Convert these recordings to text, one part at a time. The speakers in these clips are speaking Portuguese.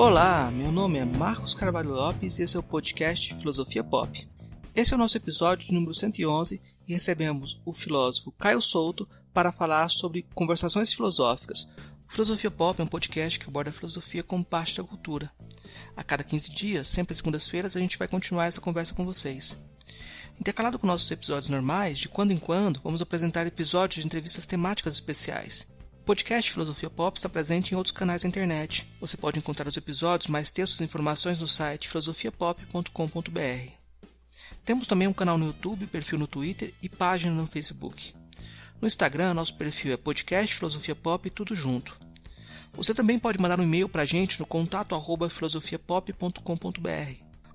Olá, meu nome é Marcos Carvalho Lopes e esse é o podcast Filosofia Pop. Esse é o nosso episódio de número 111 e recebemos o filósofo Caio Souto para falar sobre conversações filosóficas. O Filosofia Pop é um podcast que aborda a filosofia como parte da cultura. A cada 15 dias, sempre às segundas-feiras, a gente vai continuar essa conversa com vocês. Intercalado com nossos episódios normais, de quando em quando, vamos apresentar episódios de entrevistas temáticas especiais. O podcast Filosofia Pop está presente em outros canais da internet. Você pode encontrar os episódios, mais textos e informações no site filosofiapop.com.br. Temos também um canal no YouTube, perfil no Twitter e página no Facebook. No Instagram, nosso perfil é podcast Filosofia Pop tudo junto. Você também pode mandar um e-mail para a gente no contato@filosofiapop.com.br.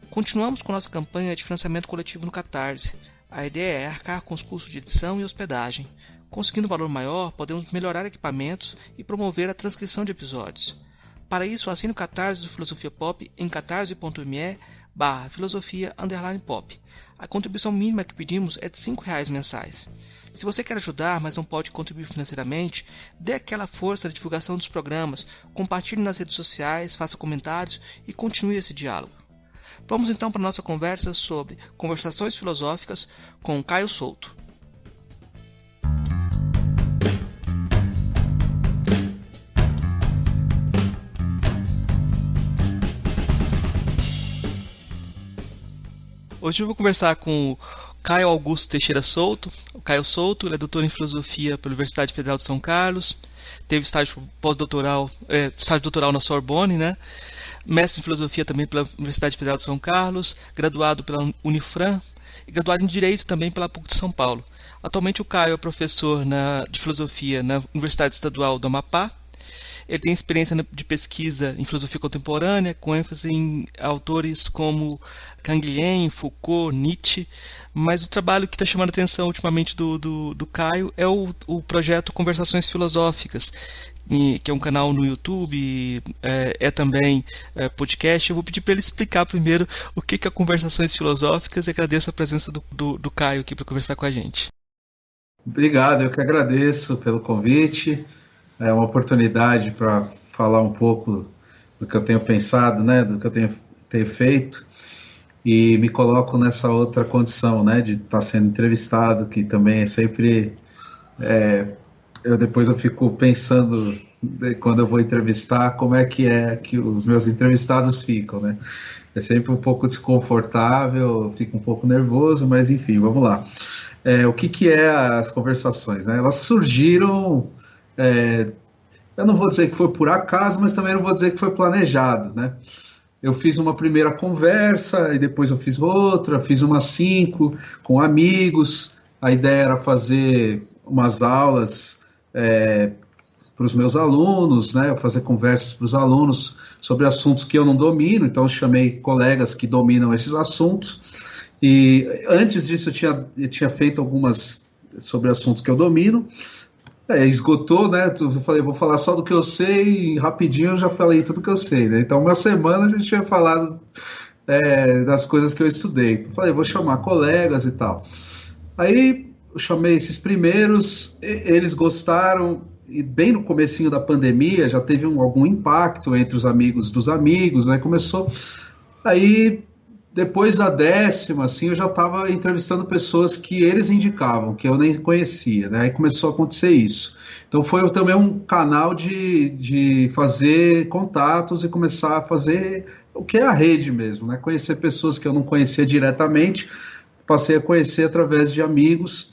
Continuamos com nossa campanha de financiamento coletivo no Catarse. A ideia é arcar com os custos de edição e hospedagem. Conseguindo um valor maior, podemos melhorar equipamentos e promover a transcrição de episódios. Para isso, assine o Catarse do Filosofia Pop em catarse.me/filosofia_pop. A contribuição mínima que pedimos é de R$5 mensais. Se você quer ajudar, mas não pode contribuir financeiramente, dê aquela força na divulgação dos programas, compartilhe nas redes sociais, faça comentários e continue esse diálogo. Vamos então para a nossa conversa sobre conversações filosóficas com Caio Souto. Hoje eu vou conversar com o Caio Augusto Teixeira Souto. O Caio Souto ele é doutor em filosofia pela Universidade Federal de São Carlos, teve estágio pós-doutoral, estágio doutoral na Sorbonne, né? Mestre em filosofia também pela Universidade Federal de São Carlos, graduado pela Unifran e graduado em Direito também pela PUC de São Paulo. Atualmente o Caio é professor de filosofia na Universidade Estadual do Amapá. Ele tem experiência de pesquisa em filosofia contemporânea, com ênfase em autores como Canguilhem, Foucault, Nietzsche, mas o trabalho que está chamando a atenção ultimamente do Caio é o projeto Conversações Filosóficas, que é um canal no YouTube, também podcast. Eu vou pedir para ele explicar primeiro o que é Conversações Filosóficas e agradeço a presença do Caio aqui para conversar com a gente. Obrigado, eu que agradeço pelo convite. É uma oportunidade para falar um pouco do que eu tenho pensado, né, do que eu tenho feito, e me coloco nessa outra condição, né, de estar sendo entrevistado, que também é sempre... Depois eu fico pensando, quando eu vou entrevistar, como é que os meus entrevistados ficam, né? É sempre um pouco desconfortável, eu fico um pouco nervoso, mas enfim, vamos lá. O que é as conversações, né? Elas surgiram... eu não vou dizer que foi por acaso, mas também não vou dizer que foi planejado, né? Eu fiz uma primeira conversa, e depois eu fiz outra, fiz umas 5 com amigos. A ideia era fazer umas aulas para os meus alunos, né? Fazer conversas para os alunos sobre assuntos que eu não domino, então eu chamei colegas que dominam esses assuntos. E antes disso eu tinha feito algumas sobre assuntos que eu domino. Esgotou, né? Eu falei, vou falar só do que eu sei, e rapidinho eu já falei tudo que eu sei, né? Então, uma semana a gente tinha falado das coisas que eu estudei. Eu falei, vou chamar colegas e tal. Aí eu chamei esses primeiros, eles gostaram, e bem no comecinho da pandemia já teve algum impacto entre os amigos dos amigos, né? Começou. Aí, depois da 10ª, assim, eu já estava entrevistando pessoas que eles indicavam, que eu nem conhecia, né? Aí começou a acontecer isso. Então foi também um canal de fazer contatos e começar a fazer o que é a rede mesmo, né? Conhecer pessoas que eu não conhecia diretamente, passei a conhecer através de amigos.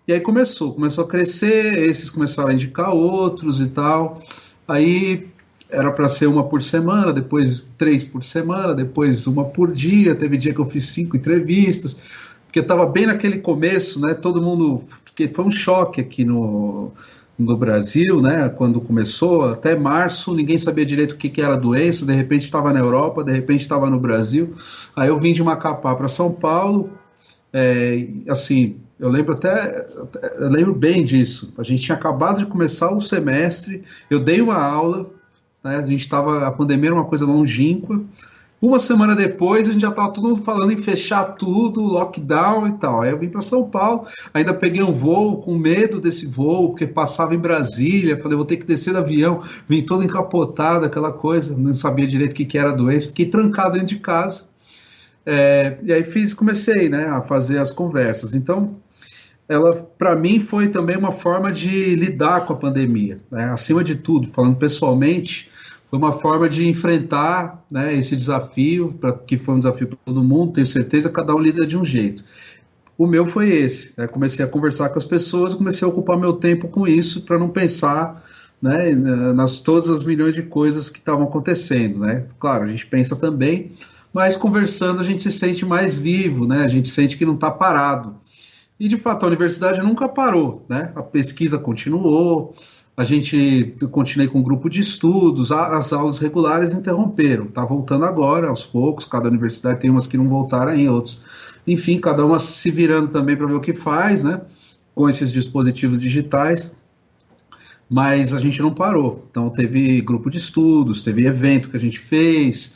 E aí começou a crescer, esses começaram a indicar outros e tal. Aí... era para ser uma por semana, depois 3 por semana, depois uma por dia. Teve dia que eu fiz 5 entrevistas, porque estava bem naquele começo, né? Todo mundo, porque foi um choque aqui no Brasil, né? Quando começou, até março, ninguém sabia direito o que era a doença. De repente estava na Europa, de repente estava no Brasil. Aí eu vim de Macapá para São Paulo, assim, eu lembro bem disso. A gente tinha acabado de começar o semestre, eu dei uma aula, né? A pandemia era uma coisa longínqua, Uma semana depois, a gente já estava todo mundo falando em fechar tudo, lockdown e tal. Aí eu vim para São Paulo, ainda peguei um voo com medo desse voo, porque passava em Brasília. Falei, vou ter que descer do avião. Vim todo encapotado, aquela coisa, não sabia direito o que era a doença. Fiquei trancado dentro de casa. E aí comecei, né, a fazer as conversas. Então, ela, para mim, foi também uma forma de lidar com a pandemia, né? Acima de tudo, falando pessoalmente, foi uma forma de enfrentar, né, esse desafio, que foi um desafio para todo mundo, tenho certeza, cada um lida de um jeito. O meu foi esse, né? Comecei a conversar com as pessoas, comecei a ocupar meu tempo com isso, para não pensar, né, nas todas as milhões de coisas que estavam acontecendo, né? Claro, a gente pensa também, mas conversando a gente se sente mais vivo, né? A gente sente que não está parado. E, de fato, a universidade nunca parou, né? A pesquisa continuou, eu continuei com um grupo de estudos, as aulas regulares interromperam, está voltando agora, aos poucos, cada universidade tem umas que não voltaram em outros. Enfim, cada uma se virando também para ver o que faz, né? Com esses dispositivos digitais, mas a gente não parou. Então, teve grupo de estudos, teve evento que a gente fez,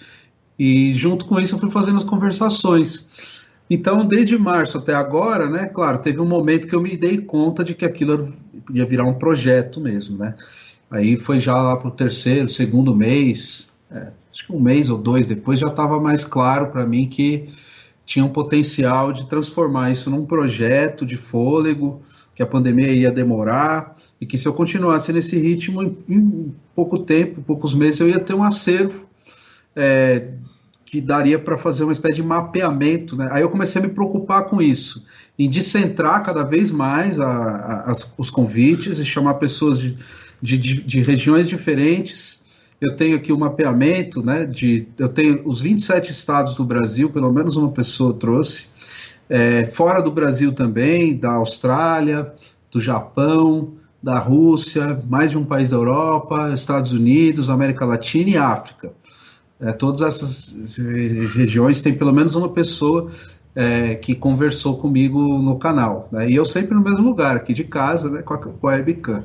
e junto com isso eu fui fazendo as conversações. Então, desde março até agora, né, claro, teve um momento que eu me dei conta de que aquilo ia virar um projeto mesmo, né? Aí foi já lá para o terceiro, segundo mês, acho que um mês ou dois depois já estava mais claro para mim que tinha um potencial de transformar isso num projeto de fôlego, que a pandemia ia demorar e que se eu continuasse nesse ritmo, em pouco tempo, poucos meses, eu ia ter um acervo que daria para fazer uma espécie de mapeamento, né? Aí eu comecei a me preocupar com isso, em descentrar cada vez mais os convites e chamar pessoas de regiões diferentes. Eu tenho aqui um mapeamento, né? Eu tenho os 27 estados do Brasil, pelo menos uma pessoa trouxe, fora do Brasil também, da Austrália, do Japão, da Rússia, mais de um país da Europa, Estados Unidos, América Latina e África. Todas essas regiões tem pelo menos uma pessoa que conversou comigo no canal, né? E eu sempre no mesmo lugar, aqui de casa, né, com a webcam,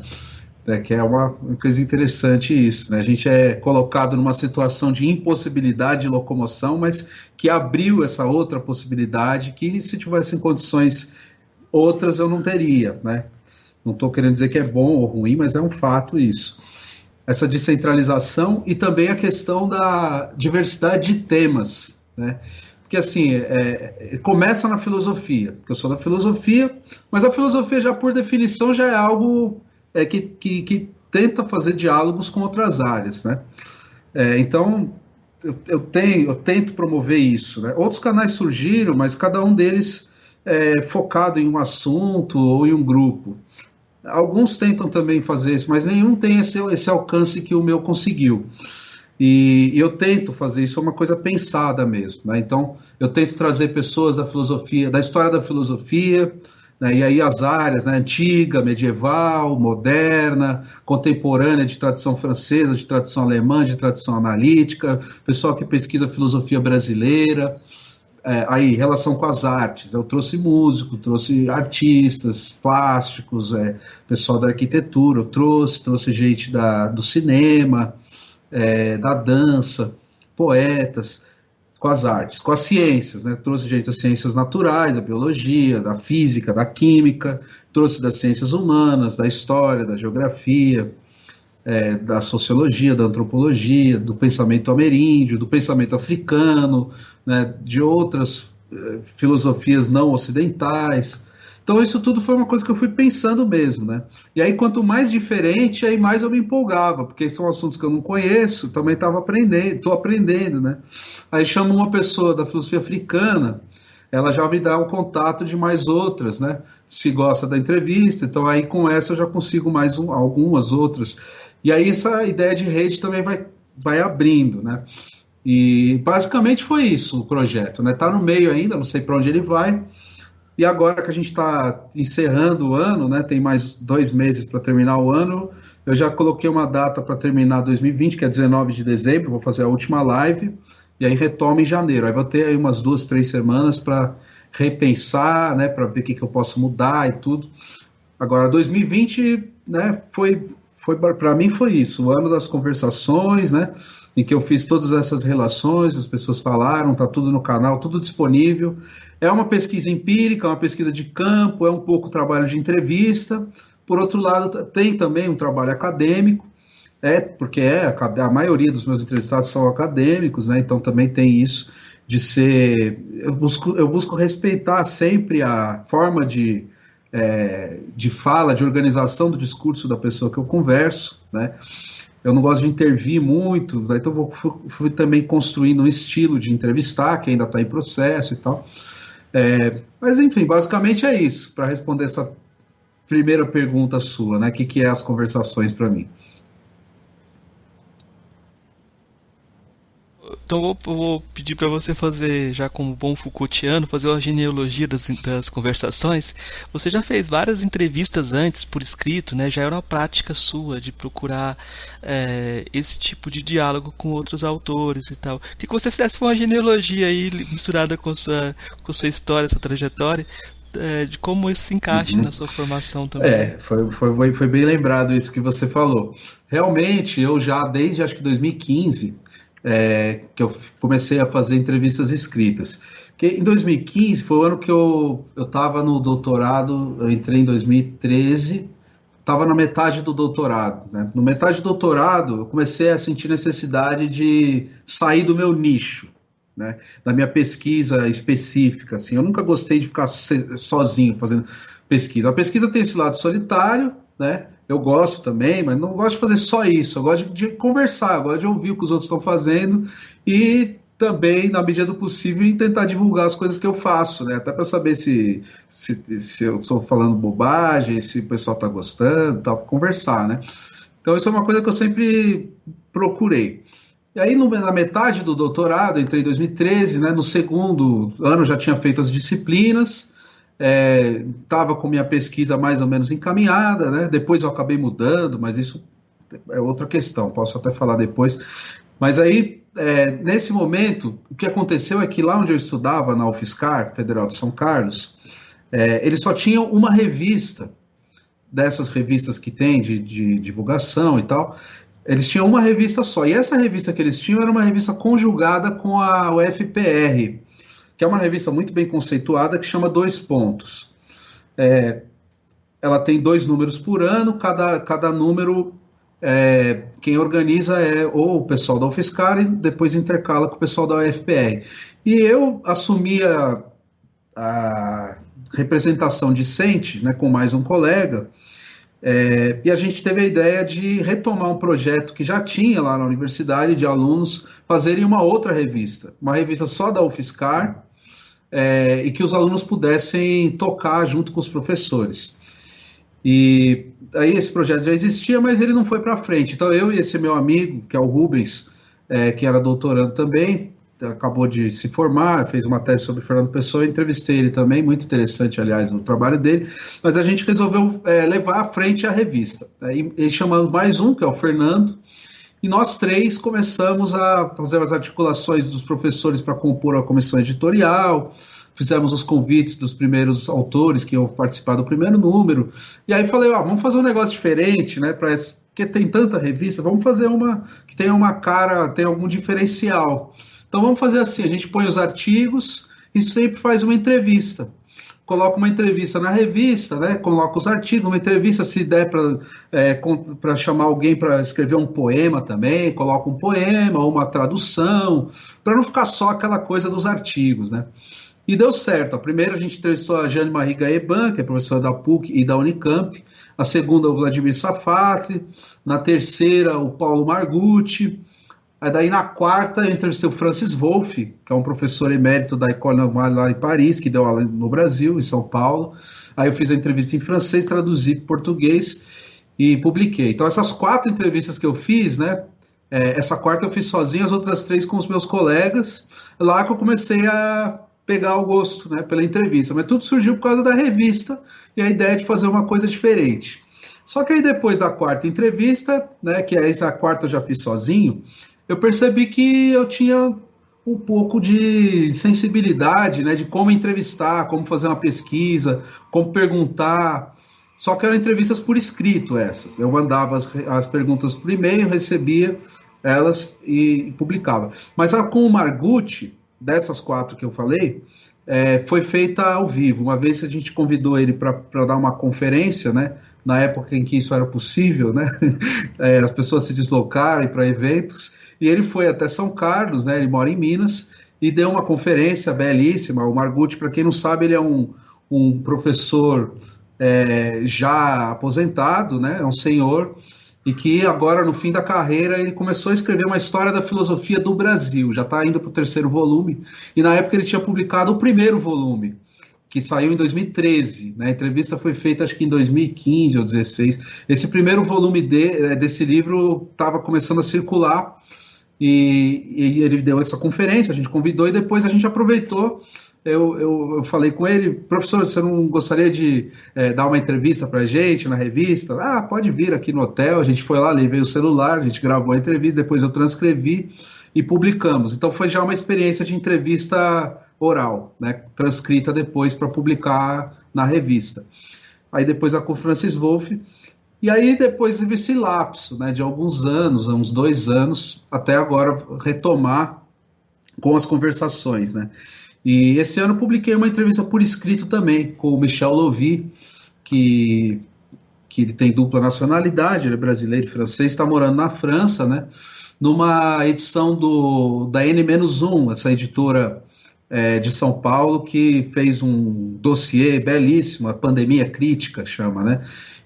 né, que é uma coisa interessante isso, né? A gente é colocado numa situação de impossibilidade de locomoção, mas que abriu essa outra possibilidade que se tivesse em condições outras eu não teria, né? Não estou querendo dizer que é bom ou ruim, mas é um fato isso. Essa descentralização e também a questão da diversidade de temas, né? Porque assim, começa na filosofia, porque eu sou da filosofia, mas a filosofia já por definição já é algo que tenta fazer diálogos com outras áreas, né? Então eu tento promover isso, né? Outros canais surgiram, mas cada um deles focado em um assunto ou em um grupo. Alguns tentam também fazer isso, mas nenhum tem esse alcance que o meu conseguiu. E eu tento fazer isso, é uma coisa pensada mesmo, né? Então, eu tento trazer pessoas da filosofia, da história da filosofia, né? E aí as áreas, né? Antiga, medieval, moderna, contemporânea, de tradição francesa, de tradição alemã, de tradição analítica, pessoal que pesquisa filosofia brasileira. Aí, relação com as artes, eu trouxe músico, trouxe artistas, plásticos, pessoal da arquitetura, eu trouxe gente do cinema, da dança, poetas, com as artes, com as ciências, né? Trouxe gente das ciências naturais, da biologia, da física, da química, trouxe das ciências humanas, da história, da geografia, da sociologia, da antropologia, do pensamento ameríndio, do pensamento africano, né, de outras filosofias não ocidentais. Então isso tudo foi uma coisa que eu fui pensando mesmo, né? E aí quanto mais diferente, aí mais eu me empolgava, porque são assuntos que eu não conheço, também estava aprendendo, estou aprendendo, né? Aí chamo uma pessoa da filosofia africana, ela já me dá um contato de mais outras, né? Se gosta da entrevista, então aí com essa eu já consigo mais algumas outras. E aí essa ideia de rede também vai abrindo, né? E basicamente foi isso o projeto, né? Tá no meio ainda, não sei para onde ele vai. E agora que a gente está encerrando o ano, né? Tem mais 2 meses para terminar o ano. Eu já coloquei uma data para terminar 2020, que é 19 de dezembro. Vou fazer a última live e aí retomo em janeiro. Aí vou ter aí umas 2, 3 semanas para repensar, né? Para ver o que eu posso mudar e tudo. Agora 2020, né? Foi para mim foi isso, o ano das conversações, né? Em que eu fiz todas essas relações, as pessoas falaram, tá tudo no canal, tudo disponível. É uma pesquisa empírica, uma pesquisa de campo, é um pouco trabalho de entrevista. Por outro lado, tem também um trabalho acadêmico, porque a maioria dos meus entrevistados são acadêmicos, né? Então também tem isso de ser. Eu busco respeitar sempre a forma de fala, de organização do discurso da pessoa que eu converso, né? Eu não gosto de intervir muito, então fui também construindo um estilo de entrevistar, que ainda está em processo e tal. Mas, enfim, basicamente é isso, para responder essa primeira pergunta sua, né? O que é as conversações para mim? Então vou pedir para você fazer, já como bom Foucaultiano, fazer uma genealogia das conversações. Você já fez várias entrevistas antes por escrito, né? Já era uma prática sua de procurar esse tipo de diálogo com outros autores e tal. Queria que você fizesse uma genealogia aí misturada com sua história, sua trajetória, de como isso se encaixa na Uhum. sua formação também. Foi bem lembrado isso que você falou. Realmente, eu já desde acho que 2015 que eu comecei a fazer entrevistas escritas. Porque em 2015 foi o ano que eu estava no doutorado, eu entrei em 2013, estava na metade do doutorado. Né? No metade do doutorado, eu comecei a sentir necessidade de sair do meu nicho, né? Da minha pesquisa específica. Assim. Eu nunca gostei de ficar sozinho fazendo pesquisa. A pesquisa tem esse lado solitário, né? Eu gosto também, mas não gosto de fazer só isso. Eu gosto de conversar, eu gosto de ouvir o que os outros estão fazendo e também, na medida do possível, tentar divulgar as coisas que eu faço, né? Até para saber se eu estou falando bobagem, se o pessoal está gostando, tal, conversar, né? Então, isso é uma coisa que eu sempre procurei. E aí, na metade do doutorado, entrei em 2013, né? No segundo ano já tinha feito as disciplinas, estava com minha pesquisa mais ou menos encaminhada, né? Depois eu acabei mudando, mas isso é outra questão, posso até falar depois. Mas aí, nesse momento, o que aconteceu é que lá onde eu estudava, na UFSCar, Federal de São Carlos, eles só tinham uma revista, dessas revistas que tem de divulgação e tal, eles tinham uma revista só. E essa revista que eles tinham era uma revista conjugada com a UFPR, que é uma revista muito bem conceituada que chama Dois Pontos. Ela tem 2 números por ano, cada número, quem organiza é ou o pessoal da UFSCar e depois intercala com o pessoal da UFPR. E eu assumi a representação discente, né, com mais um colega, e a gente teve a ideia de retomar um projeto que já tinha lá na universidade, de alunos fazerem uma outra revista, uma revista só da UFSCar, e que os alunos pudessem tocar junto com os professores. E aí esse projeto já existia, mas ele não foi para frente. Então eu e esse meu amigo, que é o Rubens, que era doutorando também, acabou de se formar, fez uma tese sobre Fernando Pessoa, entrevistei ele também, muito interessante, aliás, no trabalho dele, mas a gente resolveu levar à frente a revista. E chamamos mais um, que é o Fernando, e nós 3 começamos a fazer as articulações dos professores para compor a comissão editorial, fizemos os convites dos primeiros autores que iam participar do primeiro número, e aí falei, vamos fazer um negócio diferente, né, porque tem tanta revista, vamos fazer uma que tenha uma cara, tenha algum diferencial. Então vamos fazer assim, a gente põe os artigos e sempre faz uma entrevista. Coloca uma entrevista na revista, né? Coloca os artigos, uma entrevista, se der para chamar alguém para escrever um poema também, coloca um poema ou uma tradução, para não ficar só aquela coisa dos artigos, né? E deu certo. A primeira a gente entrevistou a Jane Marie Gaeban, que é professora da PUC e da Unicamp. A segunda, o Vladimir Safati. Na terceira, o Paulo Margutti. Aí daí na quarta eu entrevistei o Francis Wolff, que é um professor emérito da École Normale lá em Paris, que deu aula no Brasil, em São Paulo. Aí eu fiz a entrevista em francês, traduzi para português e publiquei. Então essas 4 entrevistas que eu fiz, né? Essa quarta eu fiz sozinho, as outras 3 com os meus colegas. Lá que eu comecei a pegar o gosto, né, pela entrevista. Mas tudo surgiu por causa da revista e a ideia de fazer uma coisa diferente. Só que aí depois da quarta entrevista, né, que essa quarta eu já fiz sozinho, eu percebi que eu tinha um pouco de sensibilidade, né, de como entrevistar, como fazer uma pesquisa, como perguntar. só que eram entrevistas por escrito essas. Eu mandava as perguntas por e-mail, recebia elas e publicava. Mas com o Margucci, dessas 4 que eu falei, foi feita ao vivo. Uma vez a gente convidou ele para dar uma conferência, né? Na época em que isso era possível, né? As pessoas se deslocarem para eventos, e ele foi até São Carlos, né? Ele mora em Minas, e deu uma conferência belíssima. O Margucci, para quem não sabe, ele é um professor já aposentado, né? É um senhor, e que agora, no fim da carreira, ele começou a escrever uma história da filosofia do Brasil, já está indo para o 3º volume, e na época ele tinha publicado o 1º volume, que saiu em 2013, né? A entrevista foi feita acho que em 2015 ou 2016. Esse 1º volume desse livro estava começando a circular, e ele deu essa conferência, a gente convidou, e depois a gente aproveitou. Eu falei com ele: professor, você não gostaria de dar uma entrevista para a gente na revista? Ah, pode vir aqui no hotel. A gente foi lá, levei o celular, a gente gravou a entrevista, depois eu transcrevi e publicamos. Então foi já uma experiência de entrevista oral, né, transcrita depois para publicar na revista. Aí depois com o Francis Wolff, e aí depois teve esse lapso, né, de alguns anos, uns 2 anos, até agora retomar com as conversações, né. E esse ano publiquei uma entrevista por escrito também com o Michel Lovy, que ele tem dupla nacionalidade, ele é brasileiro e francês, está morando na França, né, numa edição da N-1, essa editora de São Paulo, que fez um dossiê belíssimo, a Pandemia Crítica chama, né,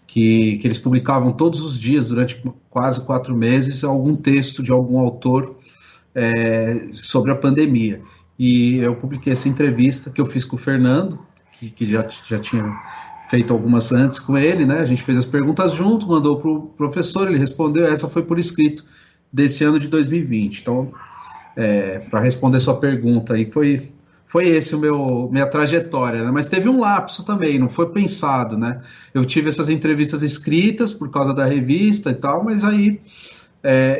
que eles publicavam todos os dias, durante quase 4 meses, algum texto de algum autor sobre a pandemia. E eu publiquei essa entrevista que eu fiz com o Fernando, que já tinha feito algumas antes com ele, né? A gente fez as perguntas junto, mandou para o professor, ele respondeu, essa foi por escrito desse ano de 2020. Então, para responder sua pergunta aí, foi esse minha trajetória, né? Mas teve um lapso também, não foi pensado, né? Eu tive essas entrevistas escritas por causa da revista e tal, mas aí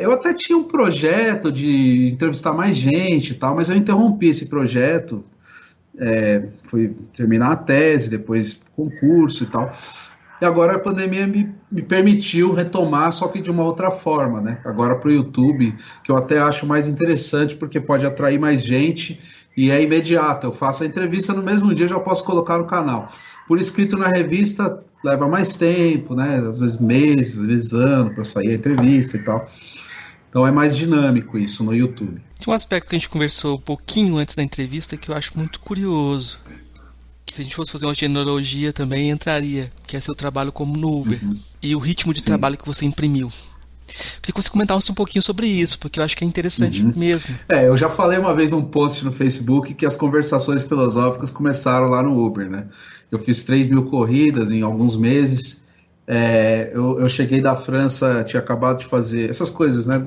eu até tinha um projeto de entrevistar mais gente e tal, mas eu interrompi esse projeto, fui terminar a tese, depois concurso e tal. E agora a pandemia me permitiu retomar, só que de uma outra forma, né? Agora para o YouTube, que eu até acho mais interessante, porque pode atrair mais gente e é imediato. Eu faço a entrevista no mesmo dia, já posso colocar no canal. Por escrito na revista, leva mais tempo, né? Às vezes meses, às vezes ano para sair a entrevista e tal. Então é mais dinâmico isso no YouTube. Tem um aspecto que a gente conversou um pouquinho antes da entrevista que eu acho muito curioso. Que se a gente fosse fazer uma genealogia também entraria, que é seu trabalho como no Uber. E o ritmo de trabalho que você imprimiu. Queria que você comentasse um pouquinho sobre isso, porque eu acho que é interessante mesmo. Eu já falei uma vez num post no Facebook que as conversações filosóficas começaram lá no Uber, né? Eu fiz 3.000 corridas em alguns meses. Eu cheguei da França, tinha acabado de fazer essas coisas, né?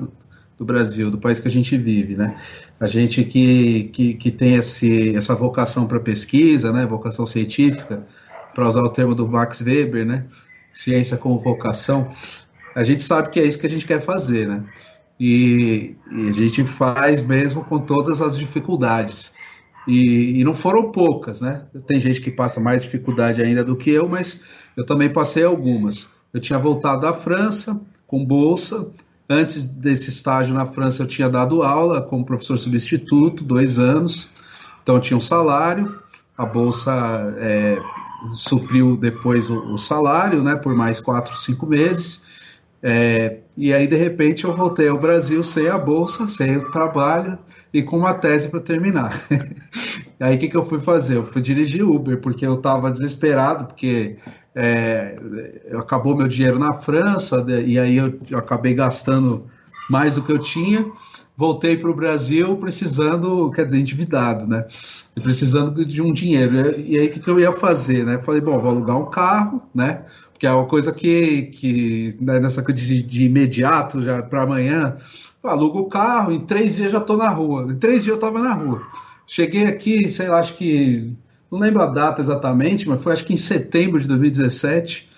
Do Brasil, do país que a gente vive, né? A gente que tem essa vocação para pesquisa, né? Vocação científica, para usar o termo do Max Weber, né? Ciência como vocação. A gente sabe que é isso que a gente quer fazer, né? E a gente faz mesmo com todas as dificuldades. E não foram poucas, né? Tem gente que passa mais dificuldade ainda do que eu, mas eu também passei algumas. Eu tinha voltado da França com bolsa. Antes desse estágio na França, eu tinha dado aula como professor substituto, 2 anos. Então, eu tinha um salário. A bolsa supriu depois o salário, né? Por mais 4, 5 meses. E aí, de repente, eu voltei ao Brasil sem a bolsa, sem o trabalho e com uma tese para terminar. E aí, o que eu fui fazer? Eu fui dirigir Uber, porque eu estava desesperado, porque acabou meu dinheiro na França, e aí eu acabei gastando mais do que eu tinha. Voltei para o Brasil precisando, quer dizer, endividado, né? E precisando de um dinheiro. E aí, o que eu ia fazer, né? Falei, bom, vou alugar um carro, né? Porque é uma coisa que nessa coisa de imediato, já para amanhã, eu alugo o carro, em 3 dias já estou na rua. Em 3 dias eu estava na rua. Cheguei aqui, sei lá, acho que, não lembro a data exatamente, mas foi acho que em setembro de 2017.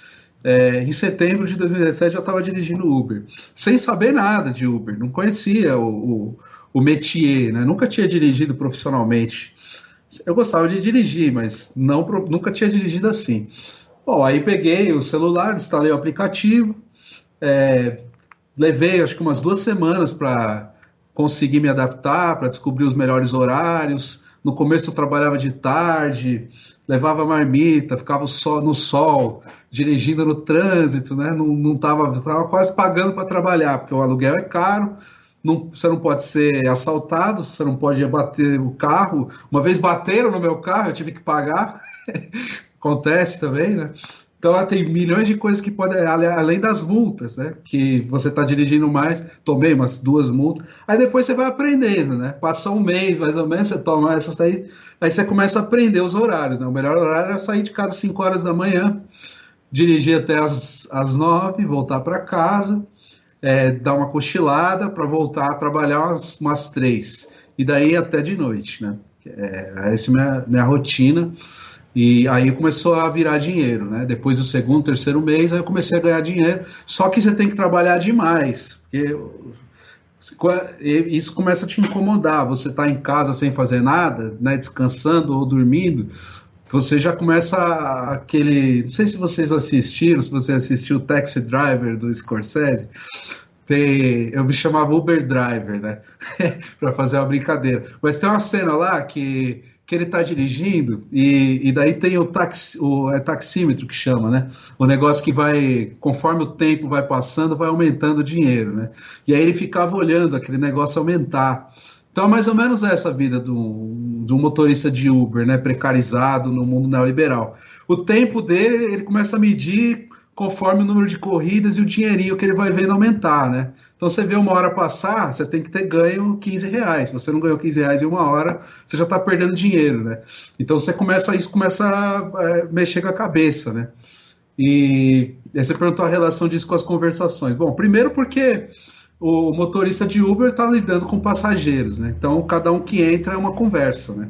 Em setembro de 2017 eu estava dirigindo Uber, sem saber nada de Uber, não conhecia o métier, né? Nunca tinha dirigido profissionalmente. Eu gostava de dirigir, mas nunca tinha dirigido assim. Bom, aí peguei o celular, instalei o aplicativo, é, levei acho que umas 2 semanas para conseguir me adaptar, para descobrir os melhores horários. No começo eu trabalhava de tarde, levava marmita, ficava só no sol, dirigindo no trânsito, né? Não tava quase pagando para trabalhar, porque o aluguel é caro. Você não pode ser assaltado, você não pode bater o carro. Uma vez bateram no meu carro, eu tive que pagar. Acontece também, né? Então, ela tem milhões de coisas que podem, além das multas, né? Que você está dirigindo mais, tomei umas 2 multas, aí depois você vai aprendendo, né? Passa um mês, mais ou menos, você toma essas daí, aí você começa a aprender os horários, né? O melhor horário é sair de casa às 5 horas da manhã, dirigir até às 9, voltar para casa, dar uma cochilada para voltar a trabalhar umas 3, e daí até de noite, né? Essa é minha rotina. E aí começou a virar dinheiro, né? Depois do segundo, terceiro mês, aí eu comecei a ganhar dinheiro. Só que você tem que trabalhar demais, porque isso começa a te incomodar. Você está em casa sem fazer nada, né? Descansando ou dormindo, você já começa aquele. Não sei se vocês assistiram, se você assistiu o Taxi Driver do Scorsese. Eu me chamava Uber Driver, né? Para fazer uma brincadeira. Mas tem uma cena lá que ele está dirigindo e daí tem o taxímetro que chama, né? O negócio que vai, conforme o tempo vai passando, vai aumentando o dinheiro, né? E aí ele ficava olhando aquele negócio aumentar. Então é mais ou menos essa a vida do motorista de Uber, né? Precarizado no mundo neoliberal. O tempo dele, ele começa a medir conforme o número de corridas e o dinheirinho que ele vai vendo aumentar, né? Então você vê uma hora passar, você tem que ter ganho R$ 15. Se você não ganhou R$ 15 em uma hora, você já está perdendo dinheiro, né? Então isso começa a mexer com a cabeça, né? E aí você perguntou a relação disso com as conversações. Bom, primeiro porque o motorista de Uber está lidando com passageiros, né? Então cada um que entra é uma conversa, né?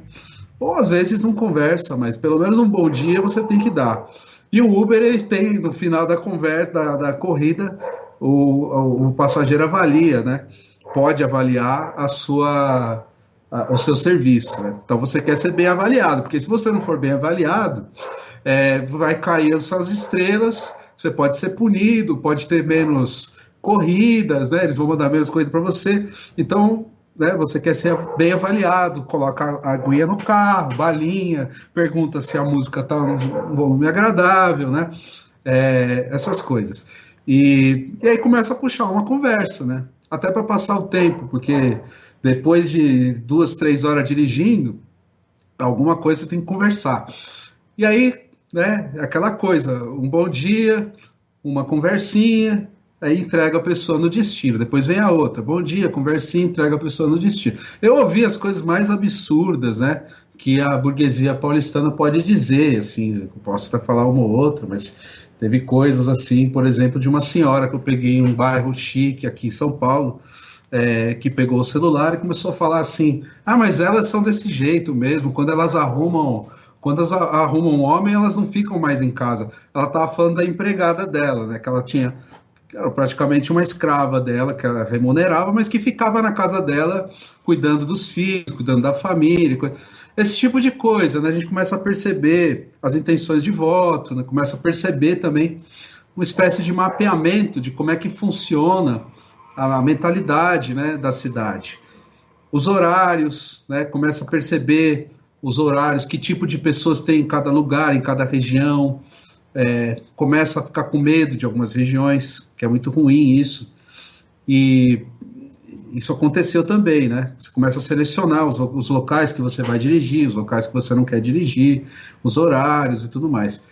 Ou às vezes não conversa, mas pelo menos um bom dia você tem que dar. E o Uber, ele tem, no final da conversa, da corrida, o passageiro avalia, né? Pode avaliar o seu serviço, né? Então você quer ser bem avaliado, porque se você não for bem avaliado, vai cair as suas estrelas, você pode ser punido, pode ter menos corridas, né? Eles vão mandar menos corridas para você. Então, né, você quer ser bem avaliado, coloca a aguinha no carro, balinha, pergunta se a música está um volume agradável, né? Essas coisas. E aí começa a puxar uma conversa, né? Até para passar o tempo, porque depois de 2, 3 horas dirigindo, alguma coisa você tem que conversar. E aí, né, aquela coisa, um bom dia, uma conversinha, aí entrega a pessoa no destino. Depois vem a outra, bom dia, conversinha, entrega a pessoa no destino. Eu ouvi as coisas mais absurdas, né, que a burguesia paulistana pode dizer, assim, eu posso até falar uma ou outra, mas teve coisas assim, por exemplo, de uma senhora que eu peguei em um bairro chique aqui em São Paulo, que pegou o celular e começou a falar assim, mas elas são desse jeito mesmo, quando elas arrumam um homem, elas não ficam mais em casa. Ela estava falando da empregada dela, né, que ela tinha era praticamente uma escrava dela, que ela remunerava, mas que ficava na casa dela cuidando dos filhos, cuidando da família, esse tipo de coisa, né? A gente começa a perceber as intenções de voto, né? Começa a perceber também uma espécie de mapeamento de como é que funciona a mentalidade, né, da cidade. Os horários, né? Começa a perceber os horários, que tipo de pessoas tem em cada lugar, em cada região. Começa a ficar com medo de algumas regiões, que é muito ruim isso, e isso aconteceu também, né? Você começa a selecionar os locais que você vai dirigir, os locais que você não quer dirigir, os horários e tudo mais.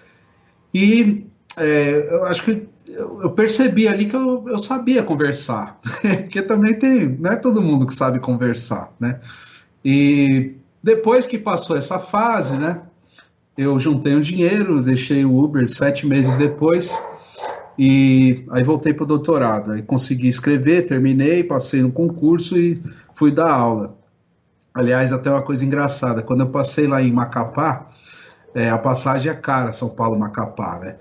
E eu acho que eu percebi ali que eu sabia conversar, porque também não é todo mundo que sabe conversar, né? E depois que passou essa fase, né? Eu juntei um dinheiro, deixei o Uber 7 meses depois e aí voltei para o doutorado. Aí consegui escrever, terminei, passei no concurso e fui dar aula. Aliás, até uma coisa engraçada, quando eu passei lá em Macapá, a passagem é cara, São Paulo-Macapá, né?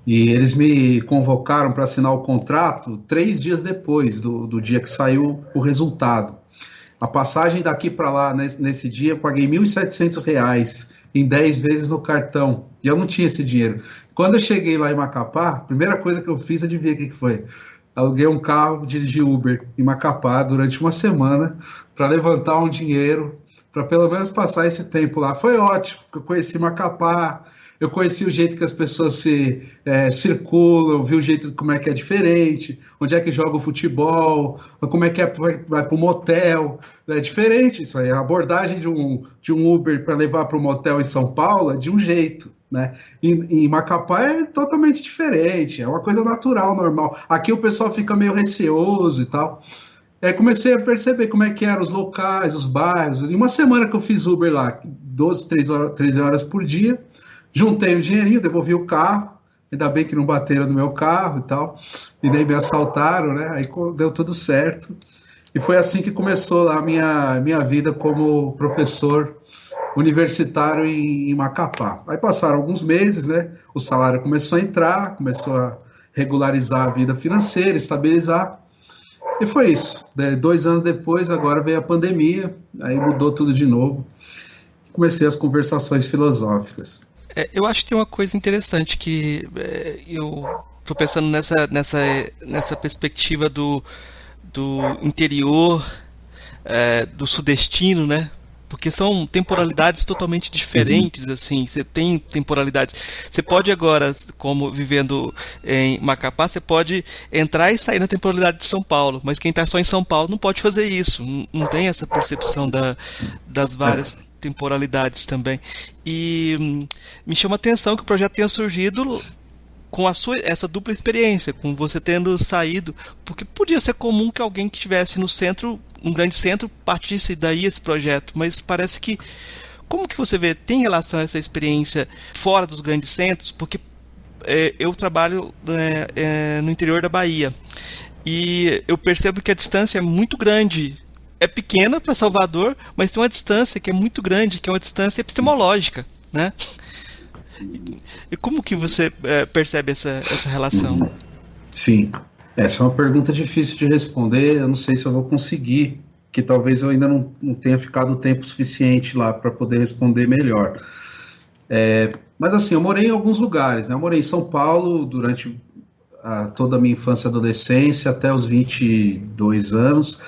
E eles me convocaram para assinar o contrato 3 dias depois do dia que saiu o resultado. A passagem daqui para lá, nesse dia, eu paguei R$ 1.700 em 10 vezes no cartão. E eu não tinha esse dinheiro. Quando eu cheguei lá em Macapá, a primeira coisa que eu fiz, adivinha o que foi? Aluguei um carro, dirigi Uber em Macapá durante uma semana para levantar um dinheiro, para pelo menos passar esse tempo lá. Foi ótimo, porque eu conheci Macapá, eu conheci o jeito que as pessoas circulam, vi o jeito como é que é diferente, onde é que joga o futebol, como é que vai para o motel. É diferente isso aí. A abordagem de um Uber para levar para o motel em São Paulo é de um jeito, né? Em Macapá é totalmente diferente, é uma coisa natural, normal. Aqui o pessoal fica meio receoso e tal. Aí comecei a perceber como é que eram os locais, os bairros. Em uma semana que eu fiz Uber lá, 12, 13 horas por dia, juntei um dinheirinho, devolvi o carro, ainda bem que não bateram no meu carro e tal, e nem me assaltaram, né? Aí deu tudo certo. E foi assim que começou lá a minha vida como professor universitário em Macapá. Aí passaram alguns meses, né? O salário começou a entrar, começou a regularizar a vida financeira, estabilizar. E foi isso. 2 anos depois, agora veio a pandemia, aí mudou tudo de novo. Comecei as conversações filosóficas. Eu acho que tem uma coisa interessante que eu estou pensando nessa perspectiva do interior, do sudestino, né? Porque são temporalidades totalmente diferentes, assim. Você tem temporalidades. Você pode agora, como vivendo em Macapá, você pode entrar e sair na temporalidade de São Paulo. Mas quem está só em São Paulo não pode fazer isso. Não tem essa percepção das várias temporalidades também. E me chama a atenção que o projeto tenha surgido com essa dupla experiência, com você tendo saído, porque podia ser comum que alguém que estivesse no centro, um grande centro, partisse daí esse projeto, mas parece que, como que você vê, tem relação a essa experiência fora dos grandes centros? Porque eu trabalho no interior da Bahia, e eu percebo que a distância é muito grande. É pequena para Salvador, mas tem uma distância que é muito grande, que é uma distância epistemológica, né? E como que você percebe essa relação? Sim, essa é uma pergunta difícil de responder. Eu não sei se eu vou conseguir, que talvez eu ainda não tenha ficado tempo suficiente lá para poder responder melhor. Mas assim, eu morei em alguns lugares, né? Eu morei em São Paulo durante toda a minha infância e adolescência, até os 22 anos.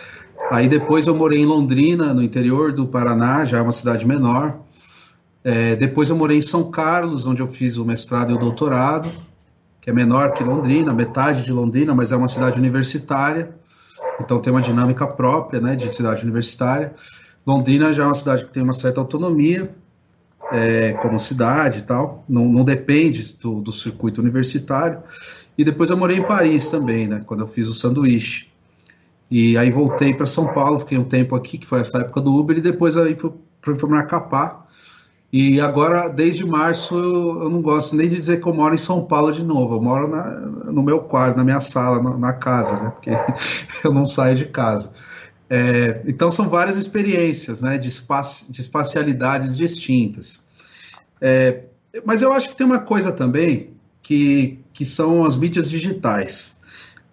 Aí depois eu morei em Londrina, no interior do Paraná, já é uma cidade menor. Depois eu morei em São Carlos, onde eu fiz o mestrado e o doutorado, que é menor que Londrina, metade de Londrina, mas é uma cidade universitária, então tem uma dinâmica própria, né, de cidade universitária. Londrina já é uma cidade que tem uma certa autonomia, como cidade e tal, não depende do circuito universitário. E depois eu morei em Paris também, né, quando eu fiz o sanduíche. E aí voltei para São Paulo, fiquei um tempo aqui, que foi essa época do Uber, e depois aí fui para Macapá. E agora, desde março, eu não gosto nem de dizer que eu moro em São Paulo de novo. Eu moro no meu quarto, na minha sala, na casa, né? Porque eu não saio de casa. Então, são várias experiências, né? De espacialidades distintas. Mas eu acho que tem uma coisa também que são as mídias digitais.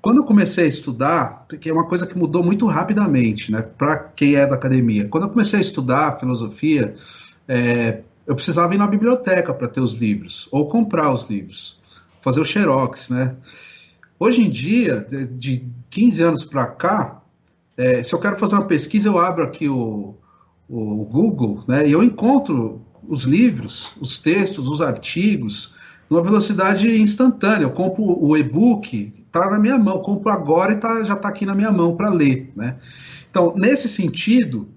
Quando eu comecei a estudar, porque é uma coisa que mudou muito rapidamente, né? Para quem é da academia. Quando eu comecei a estudar filosofia, eu precisava ir na biblioteca para ter os livros, ou comprar os livros, fazer o xerox, né? Hoje em dia, de 15 anos para cá, se eu quero fazer uma pesquisa, eu abro aqui o Google, né, e eu encontro os livros, os textos, os artigos, numa velocidade instantânea. Eu compro o e-book, está na minha mão, compro agora e já está aqui na minha mão para ler, né? Então, nesse sentido,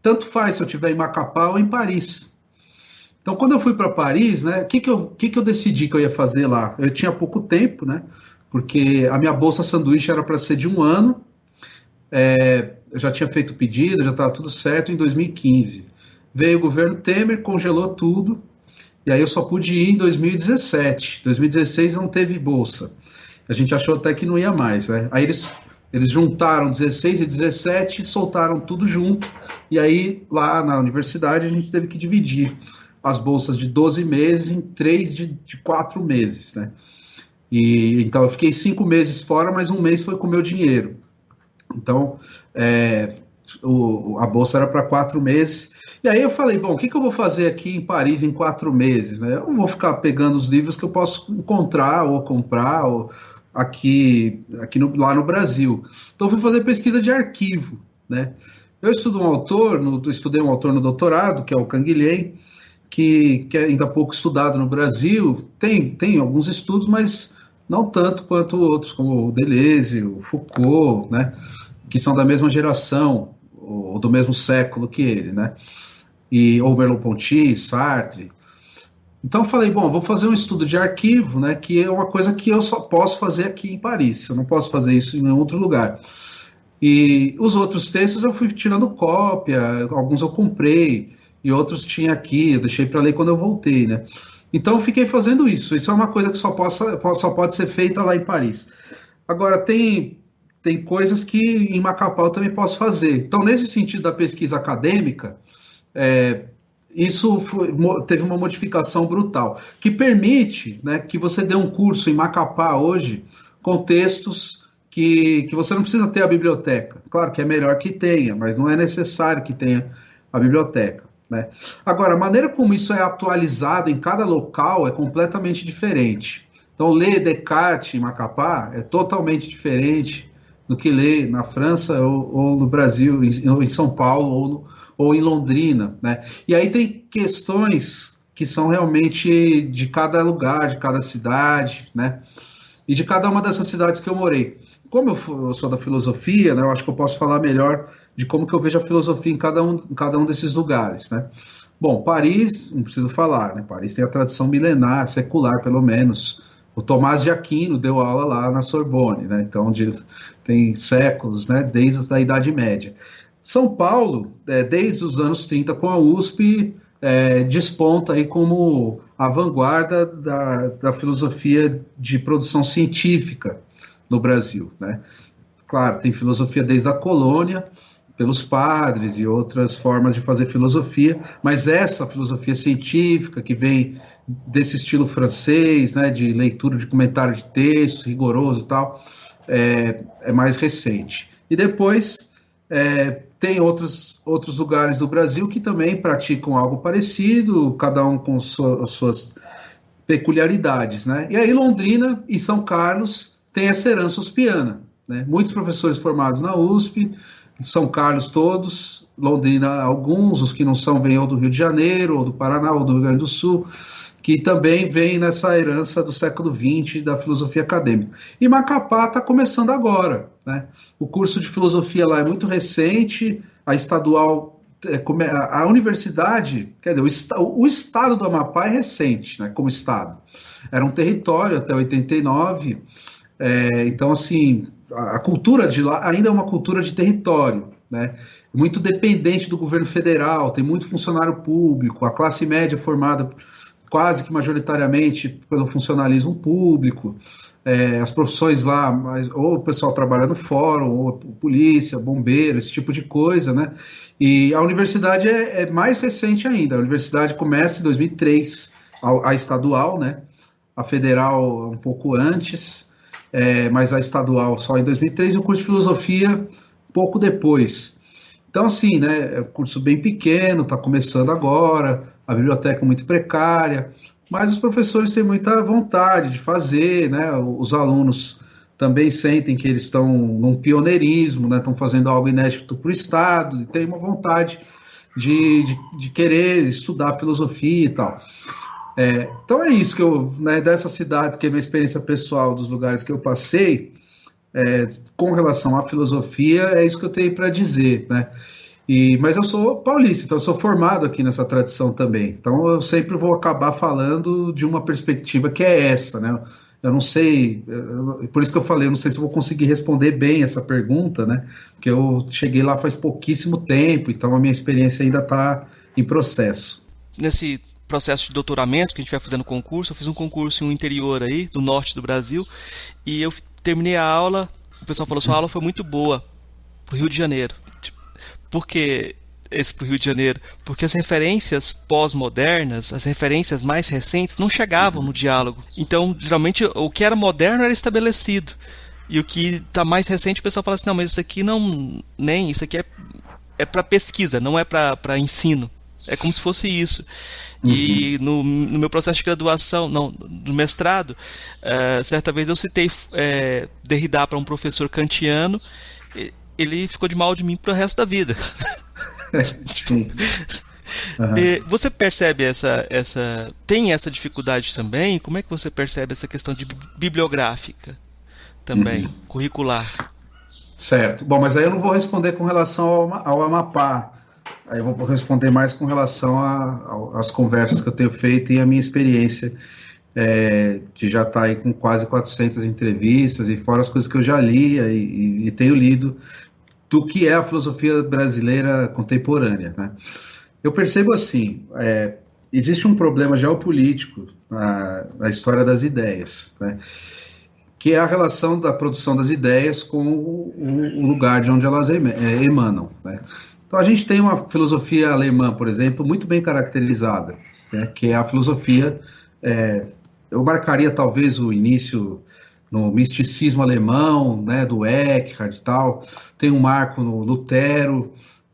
tanto faz se eu estiver em Macapá ou em Paris. Então, quando eu fui para Paris, né, o que eu decidi que eu ia fazer lá? Eu tinha pouco tempo, né, porque a minha bolsa sanduíche era para ser de 1 ano, eu já tinha feito o pedido, já estava tudo certo em 2015. Veio o governo Temer, congelou tudo, e aí eu só pude ir em 2017. 2016 não teve bolsa. A gente achou até que não ia mais, né? Aí eles juntaram 16 e 17 e soltaram tudo junto. E aí, lá na universidade, a gente teve que dividir as bolsas de 12 meses em 3 de 4 meses, né? Então, eu fiquei 5 meses fora, mas 1 mês foi com o meu dinheiro. Então, a bolsa era para 4 meses. E aí eu falei, bom, o que eu vou fazer aqui em Paris em 4 meses, né? Eu não vou ficar pegando os livros que eu posso encontrar ou comprar lá no Brasil. Então eu fui fazer pesquisa de arquivo, né? Eu estudei um autor no doutorado, que é o Canguilhem, que é ainda pouco estudado no Brasil. Tem alguns estudos, mas não tanto quanto outros, como o Deleuze, o Foucault, né? Que são da mesma geração, ou do mesmo século que ele, né? Ou Merleau-Ponty, Sartre. Então eu falei, bom, vou fazer um estudo de arquivo, né, que é uma coisa que eu só posso fazer aqui em Paris, eu não posso fazer isso em nenhum outro lugar. E os outros textos eu fui tirando cópia, alguns eu comprei, e outros tinha aqui, eu deixei para ler quando eu voltei, né. Então eu fiquei fazendo isso, isso é uma coisa que só pode ser feita lá em Paris. Agora, tem coisas que em Macapá eu também posso fazer. Então, nesse sentido da pesquisa acadêmica, teve uma modificação brutal, que permite, né, que você dê um curso em Macapá hoje com textos que você não precisa ter a biblioteca. Claro que é melhor que tenha, mas não é necessário que tenha a biblioteca, né? Agora, a maneira como isso é atualizado em cada local é completamente diferente. Então, ler Descartes em Macapá é totalmente diferente do que ler na França ou no Brasil, em São Paulo ou em Londrina, né? E aí tem questões que são realmente de cada lugar, de cada cidade, né? E de cada uma dessas cidades que eu morei. Como eu sou da filosofia, né, eu acho que eu posso falar melhor de como que eu vejo a filosofia em cada um desses lugares, né? Bom, Paris, não preciso falar, né? Paris tem a tradição milenar, secular, pelo menos. O Tomás de Aquino deu aula lá na Sorbonne, né? Então, tem séculos, né? Desde a Idade Média. São Paulo, desde os anos 30, com a USP, desponta aí como a vanguarda da filosofia de produção científica no Brasil, né? Claro, tem filosofia desde a colônia, pelos padres e outras formas de fazer filosofia, mas essa filosofia científica que vem desse estilo francês, né, de leitura de comentário de texto, rigoroso e tal, é mais recente. E depois tem outros lugares do Brasil que também praticam algo parecido, cada um com suas peculiaridades, né? E aí Londrina e São Carlos têm essa herança uspiana, né? Muitos professores formados na USP, São Carlos todos, Londrina alguns, os que não são vêm ou do Rio de Janeiro, ou do Paraná, ou do Rio Grande do Sul, que também vem nessa herança do século XX da filosofia acadêmica. E Macapá está começando agora, né? O curso de filosofia lá é muito recente, a estadual, a universidade, quer dizer, o estado do Amapá é recente, né, como estado. Era um território até 89, então, assim, a cultura de lá ainda é uma cultura de território, né? Muito dependente do governo federal, tem muito funcionário público, a classe média formada quase que majoritariamente pelo funcionalismo público, as profissões lá, ou o pessoal trabalha no fórum, ou polícia, bombeiro, esse tipo de coisa, né? E a universidade é mais recente ainda, a universidade começa em 2003, a estadual, né? A federal um pouco antes, mas a estadual só em 2003, e o curso de filosofia pouco depois. Então, assim, né, é um curso bem pequeno, está começando agora, a biblioteca é muito precária, mas os professores têm muita vontade de fazer, né, os alunos também sentem que eles estão num pioneirismo, né, estão fazendo algo inédito para o Estado, e têm uma vontade de querer estudar filosofia e tal. Então é isso que né, dessa cidade, que é a minha experiência pessoal, dos lugares que eu passei, com relação à filosofia, é isso que eu tenho para dizer, né? Mas eu sou paulista, então eu sou formado aqui nessa tradição também. Então eu sempre vou acabar falando de uma perspectiva que é essa, né? Eu não sei, por isso que eu falei, eu não sei se eu vou conseguir responder bem essa pergunta, né? Porque eu cheguei lá faz pouquíssimo tempo, então a minha experiência ainda está em processo. Nesse processo de doutoramento que a gente vai fazendo concurso, eu fiz um concurso em um interior aí, do norte do Brasil, e eu terminei a aula, o pessoal falou, sua aula foi muito boa pro Rio de Janeiro. Por que esse pro Rio de Janeiro? Porque as referências pós-modernas, as referências mais recentes, não chegavam no diálogo. Então, geralmente, o que era moderno era estabelecido. E o que está mais recente, o pessoal fala assim, não, mas isso aqui não, nem, isso aqui é para pesquisa, não é para ensino. É como se fosse isso. Uhum. E no meu processo de graduação, não, do mestrado, certa vez eu citei Derrida para um professor kantiano, ele ficou de mal de mim pro resto da vida. Tipo, Sim. Uhum. você percebe tem essa dificuldade também? Como é que você percebe essa questão de bibliográfica também, Uhum. curricular? Certo. Bom, mas aí eu não vou responder com relação ao Amapá. Aí eu vou responder mais com relação às conversas que eu tenho feito e a minha experiência de já estar aí com quase 400 entrevistas e fora as coisas que eu já li e tenho lido do que é a filosofia brasileira contemporânea, né? Eu percebo assim, existe um problema geopolítico na história das ideias, né? Que é a relação da produção das ideias com o lugar de onde elas emanam, né? Então a gente tem uma filosofia alemã, por exemplo, muito bem caracterizada, né? Que é a filosofia, eu marcaria talvez o início no misticismo alemão, né, do Eckhart e tal, tem um marco no Lutero,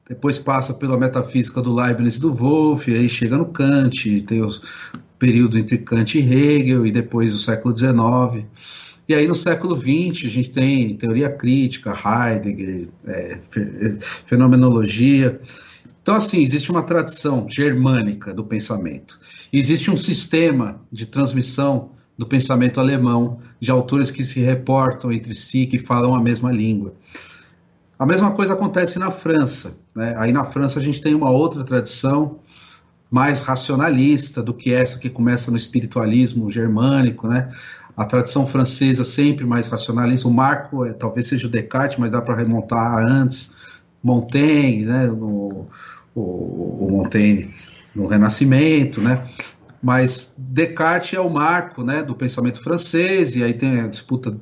depois passa pela metafísica do Leibniz e do Wolff, aí chega no Kant, tem os períodos entre Kant e Hegel, e depois o século XIX. E aí no século XX a gente tem teoria crítica, Heidegger, fenomenologia. Então, assim, existe uma tradição germânica do pensamento. Existe um sistema de transmissão do pensamento alemão, de autores que se reportam entre si, que falam a mesma língua. A mesma coisa acontece na França, né? Aí na França a gente tem uma outra tradição mais racionalista do que essa que começa no espiritualismo germânico, né? A tradição francesa sempre mais racionalista. O marco talvez seja o Descartes, mas dá para remontar antes. Montaigne, né? O Montaigne no Renascimento, né? Mas Descartes é o marco, né, do pensamento francês, e aí tem a disputa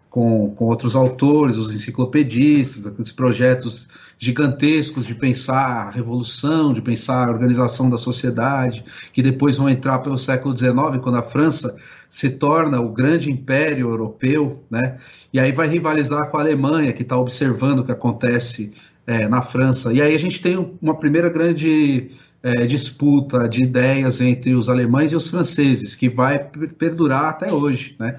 com outros autores, os enciclopedistas, aqueles projetos gigantescos de pensar a revolução, de pensar a organização da sociedade, que depois vão entrar pelo século XIX, quando a França se torna o grande império europeu, né? E aí vai rivalizar com a Alemanha, que está observando o que acontece na França. E aí a gente tem uma primeira grande disputa de ideias entre os alemães e os franceses, que vai perdurar até hoje, né?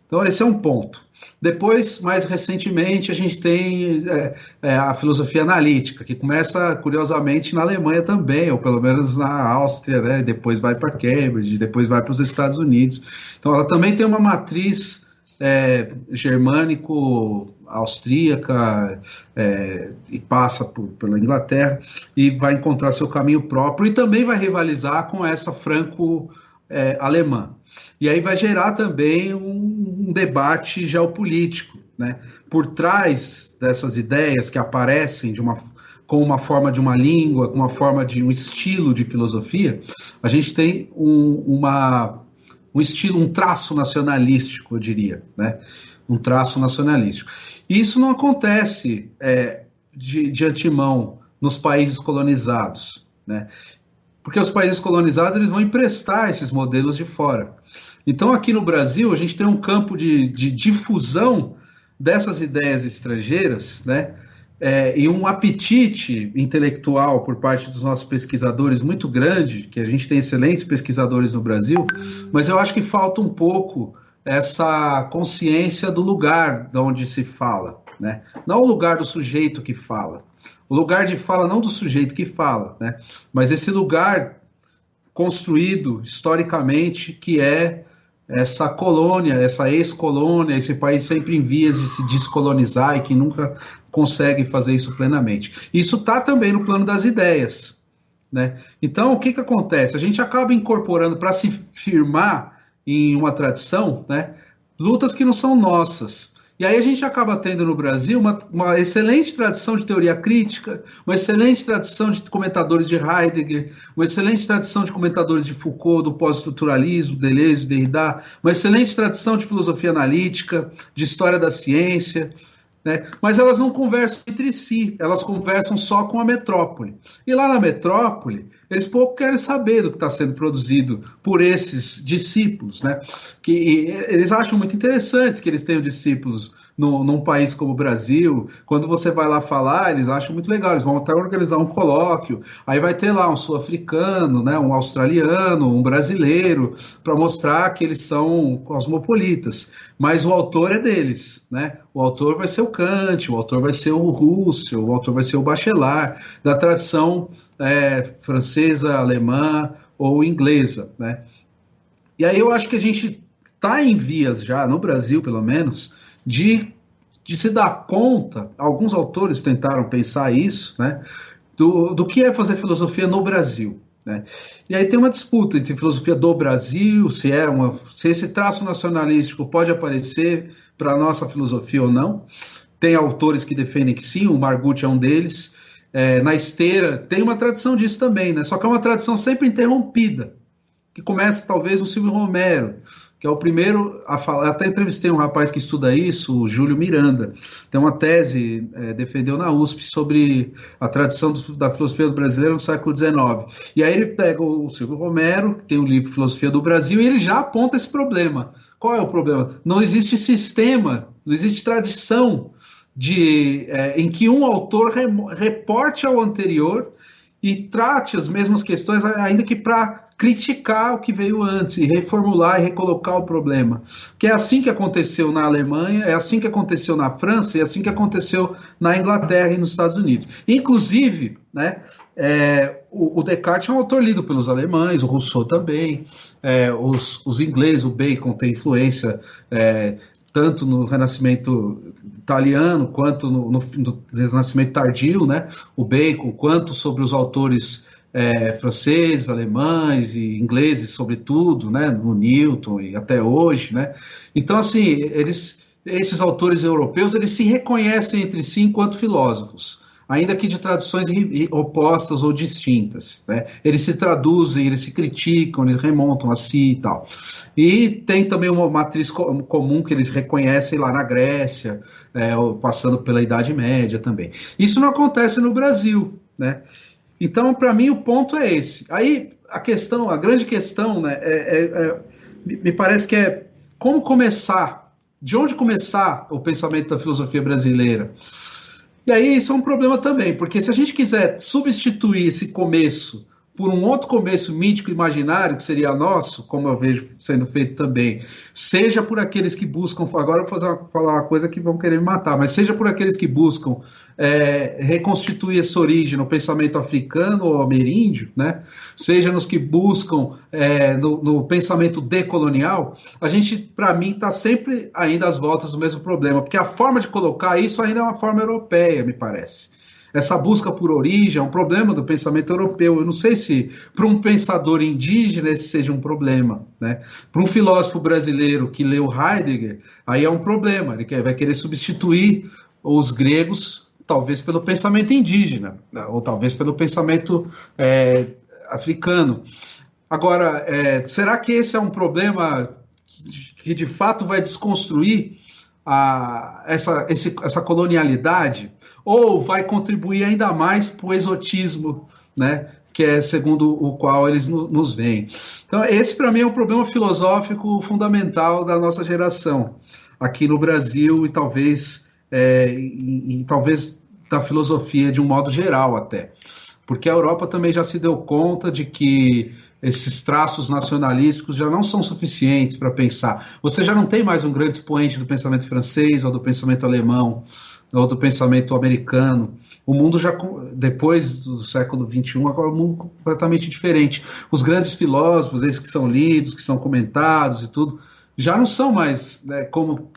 Então, esse é um ponto. Depois, mais recentemente, a gente tem a filosofia analítica, que começa, curiosamente, na Alemanha também, ou pelo menos na Áustria, né? Depois vai para Cambridge, depois vai para os Estados Unidos. Então, ela também tem uma matriz germânico-austríaca e passa pela Inglaterra e vai encontrar seu caminho próprio e também vai rivalizar com essa franco-alemã. E aí vai gerar também um debate geopolítico, né? Por trás dessas ideias que aparecem com uma forma de uma língua, com uma forma de um estilo de filosofia, a gente tem um estilo, um traço nacionalístico, eu diria, né? Um traço nacionalístico. E isso não acontece de antemão nos países colonizados, né? Porque os países colonizados eles vão emprestar esses modelos de fora. Então, aqui no Brasil, a gente tem um campo de difusão dessas ideias estrangeiras, né? E um apetite intelectual por parte dos nossos pesquisadores muito grande, que a gente tem excelentes pesquisadores no Brasil, mas eu acho que falta um pouco essa consciência do lugar de onde se fala, né? Não o lugar do sujeito que fala. O lugar de fala não do sujeito que fala, né? Mas esse lugar construído historicamente que é essa colônia, essa ex-colônia, esse país sempre em vias de se descolonizar e que nunca consegue fazer isso plenamente. Isso está também no plano das ideias, né? Então, o que acontece? A gente acaba incorporando para se firmar em uma tradição, né, lutas que não são nossas. E aí a gente acaba tendo no Brasil uma excelente tradição de teoria crítica, uma excelente tradição de comentadores de Heidegger, uma excelente tradição de comentadores de Foucault, do pós-estruturalismo, Deleuze, Derrida, uma excelente tradição de filosofia analítica, de história da ciência, né? Mas elas não conversam entre si, elas conversam só com a metrópole. E lá na metrópole, eles pouco querem saber do que está sendo produzido por esses discípulos, né? Que eles acham muito interessante que eles tenham discípulos num país como o Brasil, quando você vai lá falar, eles acham muito legal, eles vão até organizar um colóquio, aí vai ter lá um sul-africano, né, um australiano, um brasileiro, para mostrar que eles são cosmopolitas, mas o autor é deles, né? O autor vai ser o Kant, o autor vai ser o Russell, o autor vai ser o Bachelard, da tradição francesa, alemã ou inglesa, né? E aí eu acho que a gente está em vias já, no Brasil pelo menos, de se dar conta, alguns autores tentaram pensar isso, né, do que é fazer filosofia no Brasil. Né? E aí tem uma disputa entre filosofia do Brasil, se esse traço nacionalístico pode aparecer para a nossa filosofia ou não. Tem autores que defendem que sim, o Margutti é um deles. Na esteira tem uma tradição disso também, né? Só que é uma tradição sempre interrompida, que começa talvez no Silvio Romero, que é o primeiro a falar. Eu até entrevistei um rapaz que estuda isso, o Júlio Miranda. Tem uma tese, defendeu na USP, sobre a tradição da filosofia brasileira no século XIX. E aí ele pega o Silvio Romero, que tem o livro Filosofia do Brasil, e ele já aponta esse problema. Qual é o problema? Não existe sistema, não existe tradição em que um autor reporte ao anterior e trate as mesmas questões, ainda que para criticar o que veio antes e reformular e recolocar o problema. Que é assim que aconteceu na Alemanha, é assim que aconteceu na França e é assim que aconteceu na Inglaterra e nos Estados Unidos. Inclusive, né, o Descartes é um autor lido pelos alemães, o Rousseau também, os ingleses, o Bacon tem influência tanto no Renascimento italiano, quanto no Renascimento tardio, né, o Bacon, quanto sobre os autores franceses, alemães e ingleses, sobretudo, né, no Newton e até hoje, né. Então, assim, esses autores europeus, eles se reconhecem entre si enquanto filósofos, ainda que de tradições opostas ou distintas, né? Eles se traduzem, eles se criticam, eles remontam a si e tal. E tem também uma matriz comum que eles reconhecem lá na Grécia, passando pela Idade Média também. Isso não acontece no Brasil, né? Então, para mim, o ponto é esse. Aí, a grande questão, né, me parece que é como começar, de onde começar o pensamento da filosofia brasileira. E aí isso é um problema também, porque se a gente quiser substituir esse começo por um outro começo mítico imaginário, que seria nosso, como eu vejo sendo feito também, seja por aqueles que buscam, agora eu vou falar uma coisa que vão querer me matar, mas seja por aqueles que buscam reconstituir essa origem no pensamento africano ou ameríndio, né? Seja nos que buscam no pensamento decolonial, a gente, para mim, está sempre ainda às voltas do mesmo problema, porque a forma de colocar isso ainda é uma forma europeia, me parece. Essa busca por origem é um problema do pensamento europeu. Eu não sei se para um pensador indígena esse seja um problema, né? Para um filósofo brasileiro que leu Heidegger, aí é um problema. Ele vai querer substituir os gregos, talvez pelo pensamento indígena, ou talvez pelo pensamento africano. Agora, será que esse é um problema que de fato vai desconstruir essa colonialidade, ou vai contribuir ainda mais para o exotismo, né, que é segundo o qual eles nos veem? Então, esse para mim é um problema filosófico fundamental da nossa geração, aqui no Brasil e talvez da filosofia de um modo geral até, porque a Europa também já se deu conta de que esses traços nacionalísticos já não são suficientes para pensar. Você já não tem mais um grande expoente do pensamento francês, ou do pensamento alemão, ou do pensamento americano. O mundo já, depois do século XXI, agora é um mundo completamente diferente. Os grandes filósofos, esses que são lidos, que são comentados e tudo, já não são mais, né, como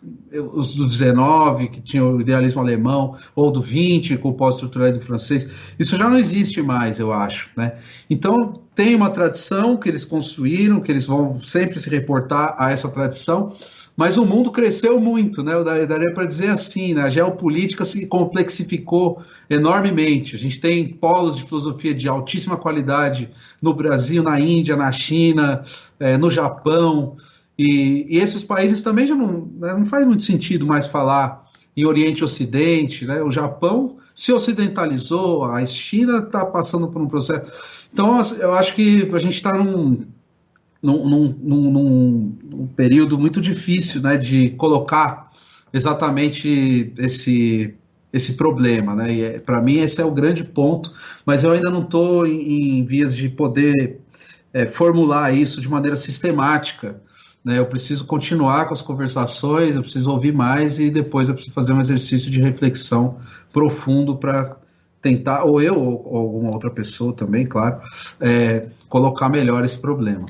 os do XIX, que tinham o idealismo alemão, ou do XX, com o pós-estruturalismo francês. Isso já não existe mais, eu acho, né? Então, tem uma tradição que eles construíram, que eles vão sempre se reportar a essa tradição, mas o mundo cresceu muito, né? Eu daria para dizer assim, né? A geopolítica se complexificou enormemente. A gente tem polos de filosofia de altíssima qualidade no Brasil, na Índia, na China, no Japão. E esses países também já não faz muito sentido mais falar em Oriente e Ocidente, né? O Japão se ocidentalizou, a China está passando por um processo. Então, eu acho que a gente está num período muito difícil, né, de colocar exatamente esse problema, né? E para mim esse é o grande ponto, mas eu ainda não estou em vias de poder formular isso de maneira sistemática. Né? Eu preciso continuar com as conversações, eu preciso ouvir mais e depois eu preciso fazer um exercício de reflexão profundo para tentar, ou eu, ou alguma outra pessoa também, claro, colocar melhor esse problema.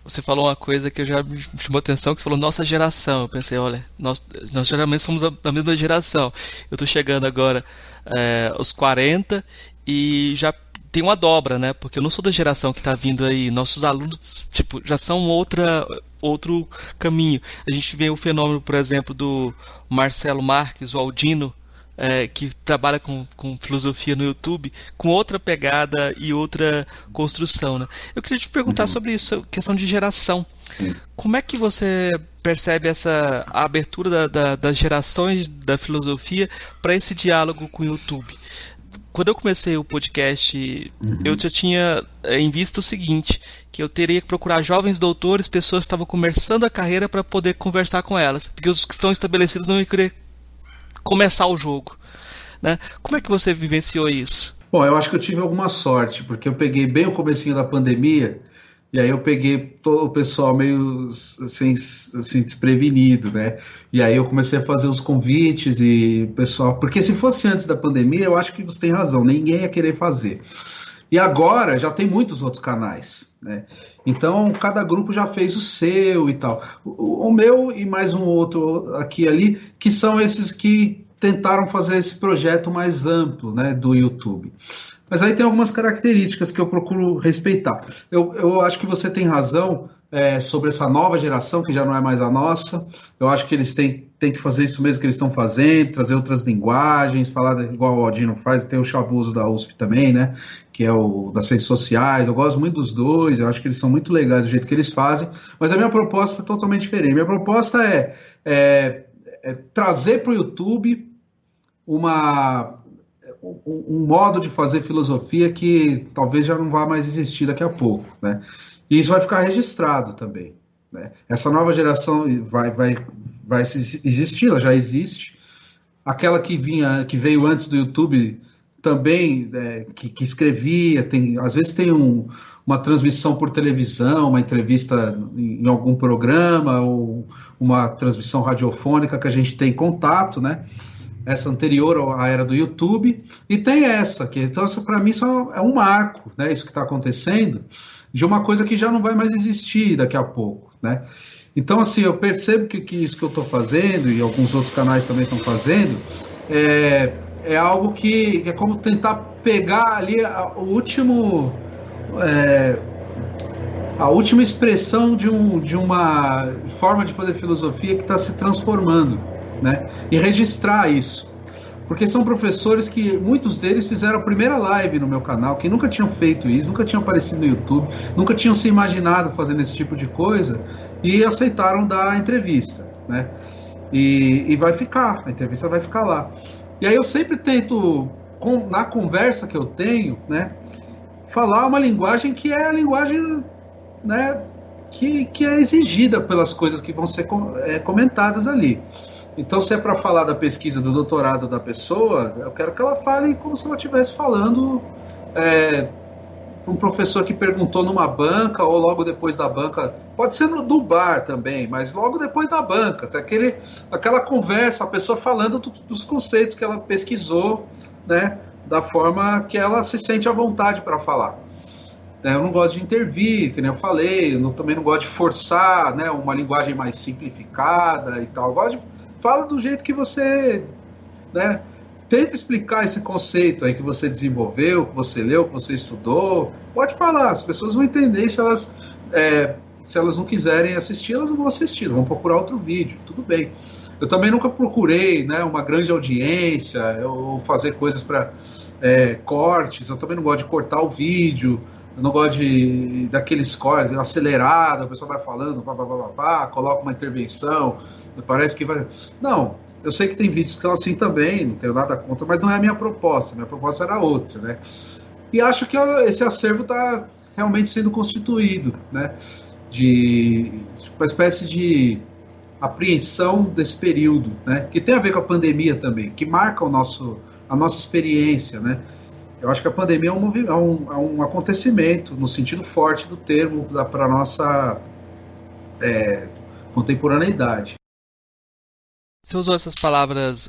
Você falou uma coisa que eu já me chamou a atenção, que você falou nossa geração. Eu pensei, olha, nós geralmente somos da mesma geração. Eu tô chegando agora aos 40 e já tem uma dobra, né? Porque eu não sou da geração que tá vindo aí. Nossos alunos, tipo, já são outro caminho. A gente vê o fenômeno, por exemplo, do Marcelo Marques, o Aldino, que trabalha com filosofia no YouTube, com outra pegada e outra construção, né? Eu queria te perguntar sobre isso, questão de geração. Sim. Como é que você percebe a abertura das gerações da filosofia para esse diálogo com o YouTube? Quando eu comecei o podcast, eu já tinha em vista o seguinte, que eu teria que procurar jovens doutores, pessoas que estavam começando a carreira para poder conversar com elas, porque os que são estabelecidos não iam querer começar o jogo, né? Como é que você vivenciou isso? Bom, eu acho que eu tive alguma sorte, porque eu peguei bem o comecinho da pandemia, e aí eu peguei todo o pessoal meio assim, desprevenido, né? E aí eu comecei a fazer os convites e o pessoal... Porque se fosse antes da pandemia, eu acho que você tem razão, ninguém ia querer fazer. E agora já tem muitos outros canais, né? Então cada grupo já fez o seu e tal. O meu e mais um outro aqui e ali, que são esses que tentaram fazer esse projeto mais amplo, né, do YouTube. Mas aí tem algumas características que eu procuro respeitar. Eu acho que você tem razão sobre essa nova geração, que já não é mais a nossa. Eu acho que eles têm que fazer isso mesmo que eles estão fazendo, trazer outras linguagens, falar igual o Aldino faz, tem o Chavoso da USP também, né? Que é o das ciências sociais. Eu gosto muito dos dois, eu acho que eles são muito legais do jeito que eles fazem, mas a minha proposta é totalmente diferente. Minha proposta é trazer para o YouTube um modo de fazer filosofia que talvez já não vá mais existir daqui a pouco, né? E isso vai ficar registrado também, né? Essa nova geração vai existir, ela já existe. Aquela que veio antes do YouTube também, que escrevia, às vezes tem uma transmissão por televisão, uma entrevista em algum programa, ou uma transmissão radiofônica que a gente tem contato, né? Essa anterior à era do YouTube, e tem essa, então essa para mim só é um marco, né, isso que está acontecendo, de uma coisa que já não vai mais existir daqui a pouco, né? Então, assim, eu percebo que isso que eu estou fazendo, e alguns outros canais também estão fazendo, é algo que é como tentar pegar ali a última expressão de uma forma de fazer filosofia que está se transformando, né? E registrar isso, porque são professores que muitos deles fizeram a primeira live no meu canal, que nunca tinham feito isso, nunca tinham aparecido no YouTube, nunca tinham se imaginado fazendo esse tipo de coisa e aceitaram dar a entrevista, né? E vai ficar, a entrevista vai ficar lá. E aí eu sempre tento, na conversa que eu tenho, né, falar uma linguagem que é a linguagem, né, que é exigida pelas coisas que vão ser comentadas ali. Então, se é para falar da pesquisa do doutorado da pessoa, eu quero que ela fale como se ela estivesse falando para um professor que perguntou numa banca, ou logo depois da banca, pode ser do bar também, mas logo depois da banca, aquela conversa, a pessoa falando dos conceitos que ela pesquisou, né, da forma que ela se sente à vontade para falar. Eu não gosto de intervir, que nem eu falei, também não gosto de forçar, né, uma linguagem mais simplificada e tal. Eu gosto de fala do jeito que você, né, tenta explicar esse conceito aí que você desenvolveu, que você leu, que você estudou. Pode falar, as pessoas vão entender. Se elas não quiserem assistir, elas não vão assistir, vão procurar outro vídeo, tudo bem. Eu também nunca procurei, né, uma grande audiência, ou fazer coisas para cortes. Eu também não gosto de cortar o vídeo. Eu não gosto daqueles cortes acelerados, a pessoa vai falando, coloca uma intervenção, parece que vai... Não, eu sei que tem vídeos que são assim também, não tenho nada contra, mas não é a minha proposta era outra, né? E acho que esse acervo está realmente sendo constituído, né? De uma espécie de apreensão desse período, né, que tem a ver com a pandemia também, que marca a nossa experiência, né? Eu acho que a pandemia é um acontecimento, no sentido forte do termo, para a nossa contemporaneidade. Você usou essas palavras,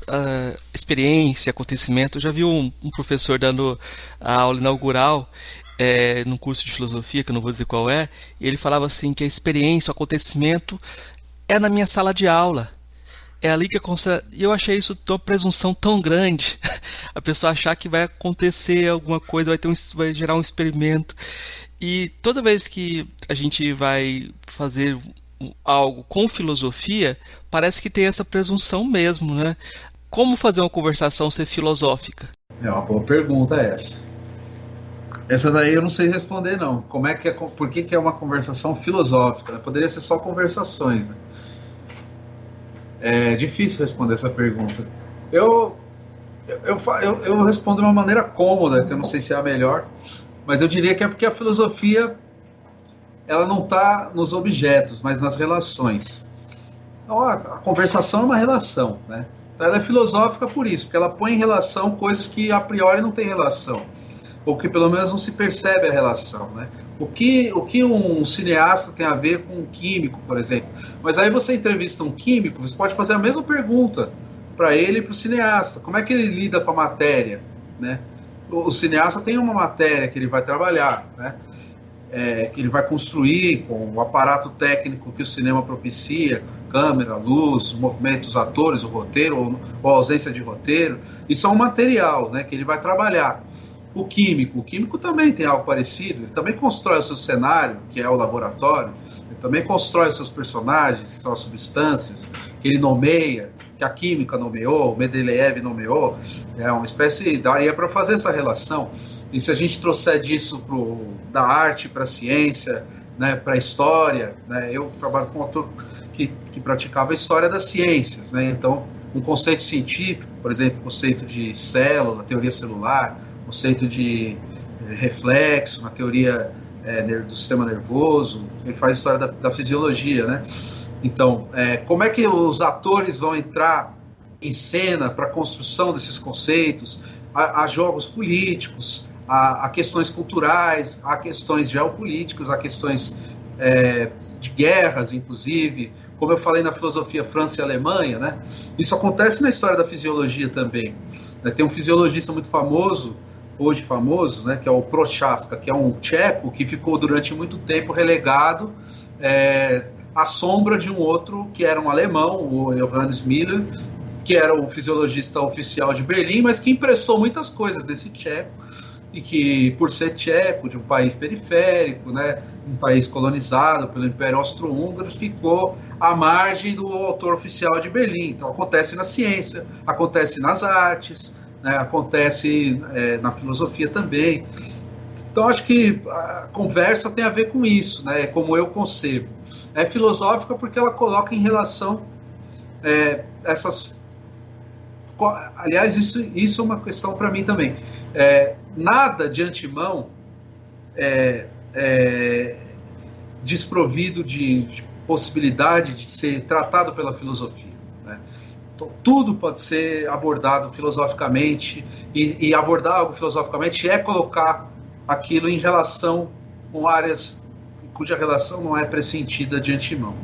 experiência, acontecimento. Eu já vi um professor dando a aula inaugural num curso de filosofia, que eu não vou dizer qual é, e ele falava assim que a experiência, o acontecimento é na minha sala de aula. É ali que acontece. E eu achei isso uma presunção tão grande. A pessoa achar que vai acontecer alguma coisa, vai gerar um experimento. E toda vez que a gente vai fazer algo com filosofia, parece que tem essa presunção mesmo, né? Como fazer uma conversação ser filosófica? É uma boa pergunta essa. Essa daí eu não sei responder não. Por que é uma conversação filosófica? Né? Poderia ser só conversações, né? É difícil responder essa pergunta. Eu respondo de uma maneira cômoda, que eu não sei se é a melhor, mas eu diria que é porque a filosofia ela não está nos objetos, mas nas relações. Então, a conversação é uma relação, né? Então, ela é filosófica por isso, porque ela põe em relação coisas que a priori não têm relação, ou que pelo menos não se percebe a relação, né? O que um cineasta tem a ver com um químico, por exemplo? Mas aí você entrevista um químico, você pode fazer a mesma pergunta para ele e para o cineasta. Como é que ele lida com a matéria, né? O cineasta tem uma matéria que ele vai trabalhar, né? Que ele vai construir com o aparato técnico que o cinema propicia, câmera, luz, movimentos, atores, o roteiro ou a ausência de roteiro. Isso é um material, né, que ele vai trabalhar. O químico também tem algo parecido, ele também constrói o seu cenário, que é o laboratório, ele também constrói os seus personagens, que são as substâncias, que ele nomeia, que a química nomeou, o Mendeleev nomeou, é uma espécie, daria para fazer essa relação. E se a gente trouxer disso da arte para a ciência, né, para a história, né, eu trabalho com um autor que praticava a história das ciências, né, então um conceito científico, por exemplo, o conceito de célula, teoria celular, conceito de reflexo, na teoria do sistema nervoso, ele faz história da fisiologia, né? Então, como é que os atores vão entrar em cena para a construção desses conceitos? Há jogos políticos, há questões culturais, há questões geopolíticas, há questões de guerras, inclusive, como eu falei na filosofia França e Alemanha, né? Isso acontece na história da fisiologia também. Tem um fisiologista muito famoso, hoje famoso, né, que é o Prochaska, que é um tcheco que ficou durante muito tempo relegado à sombra de um outro que era um alemão, o Johannes Müller, que era o fisiologista oficial de Berlim, mas que emprestou muitas coisas desse tcheco, e que, por ser tcheco, de um país periférico, né, um país colonizado pelo Império Austro-Húngaro, ficou à margem do autor oficial de Berlim. Então acontece na ciência, acontece nas artes, né, acontece na filosofia também. Então acho que a conversa tem a ver com isso, né, como eu concebo. É filosófica porque ela coloca em relação essas... Aliás, isso é uma questão para mim também. Nada de antemão desprovido de possibilidade de ser tratado pela filosofia, né? Então, tudo pode ser abordado filosoficamente, e abordar algo filosoficamente é colocar aquilo em relação com áreas cuja relação não é pressentida de antemão.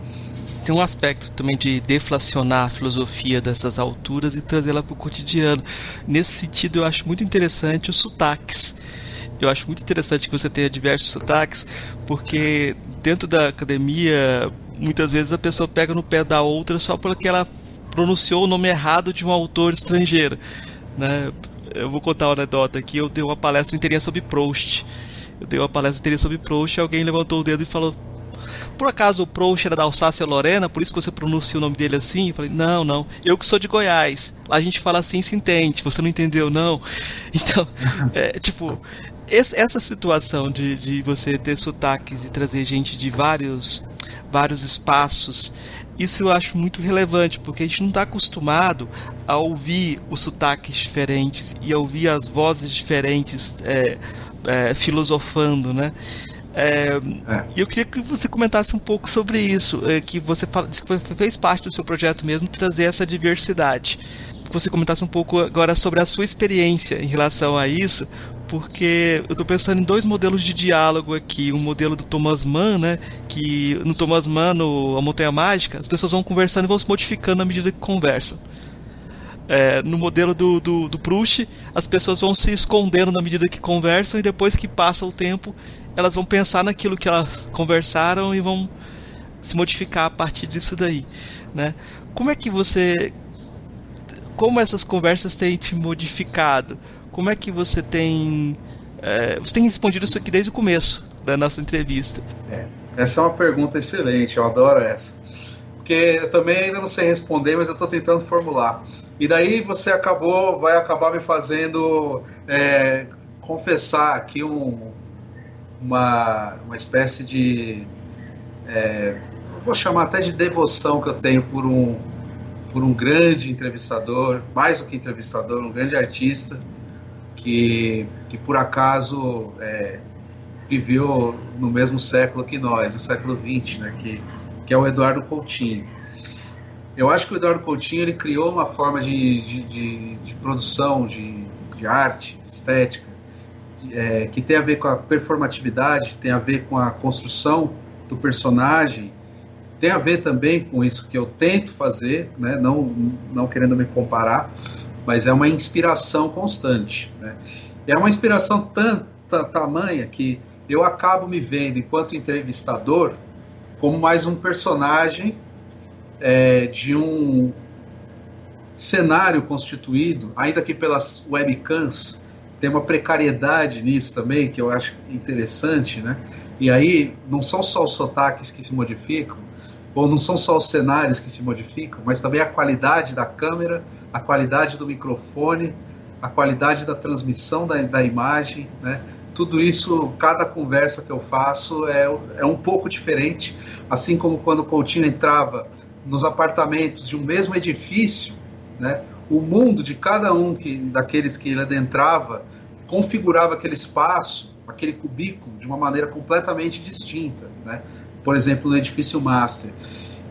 Tem um aspecto também de deflacionar a filosofia dessas alturas e trazê-la para o cotidiano. Nesse sentido, eu acho muito interessante os sotaques. Eu acho muito interessante que você tenha diversos sotaques, porque dentro da academia, muitas vezes a pessoa pega no pé da outra só porque ela pronunciou o nome errado de um autor estrangeiro, né? Eu vou contar uma anedota aqui. Eu dei uma palestra inteirinha sobre Proust. E alguém levantou o dedo e falou: por acaso o Proust era da Alsácia-Lorena, por isso que você pronuncia o nome dele assim? Eu falei: não, eu que sou de Goiás, lá a gente fala assim, se entende, você não entendeu não? Então, essa situação de você ter sotaques e trazer gente de vários espaços, isso eu acho muito relevante, porque a gente não está acostumado a ouvir os sotaques diferentes e a ouvir as vozes diferentes filosofando, né? E eu queria que você comentasse um pouco sobre isso, que você disse que fez parte do seu projeto mesmo trazer essa diversidade. Que você comentasse um pouco agora sobre a sua experiência em relação a isso, porque eu estou pensando em dois modelos de diálogo aqui. Um modelo do Thomas Mann, né, que no Thomas Mann, no A Montanha Mágica, as pessoas vão conversando e vão se modificando à medida que conversam. No modelo do Proust, as pessoas vão se escondendo na medida que conversam e depois que passa o tempo, elas vão pensar naquilo que elas conversaram e vão se modificar a partir disso daí, né? Como é que como essas conversas têm te modificado? Como é que você tem respondido isso aqui desde o começo da nossa entrevista? Essa é uma pergunta excelente, eu adoro essa. Porque eu também ainda não sei responder, mas eu estou tentando formular. E daí você vai acabar me fazendo confessar aqui uma espécie de... vou chamar até de devoção que eu tenho por um grande entrevistador, mais do que entrevistador, um grande artista, que por acaso viveu no mesmo século que nós, no século XX, né, que é o Eduardo Coutinho. Eu acho que o Eduardo Coutinho ele criou uma forma de produção, de arte, estética, que tem a ver com a performatividade, tem a ver com a construção do personagem, tem a ver também com isso que eu tento fazer, né, não querendo me comparar, mas é uma inspiração constante, né? É uma inspiração tamanha que eu acabo me vendo, enquanto entrevistador, como mais um personagem de um cenário constituído, ainda que pelas webcams, tem uma precariedade nisso também, que eu acho interessante, né? E aí não são só os sotaques que se modificam, ou não são só os cenários que se modificam, mas também a qualidade da câmera, a qualidade do microfone, a qualidade da transmissão da imagem, né? Tudo isso, cada conversa que eu faço é um pouco diferente, assim como quando o Coutinho entrava nos apartamentos de um mesmo edifício, né? O mundo de cada um daqueles que ele adentrava configurava aquele espaço, aquele cubículo, de uma maneira completamente distinta, né? Por exemplo, no edifício Master.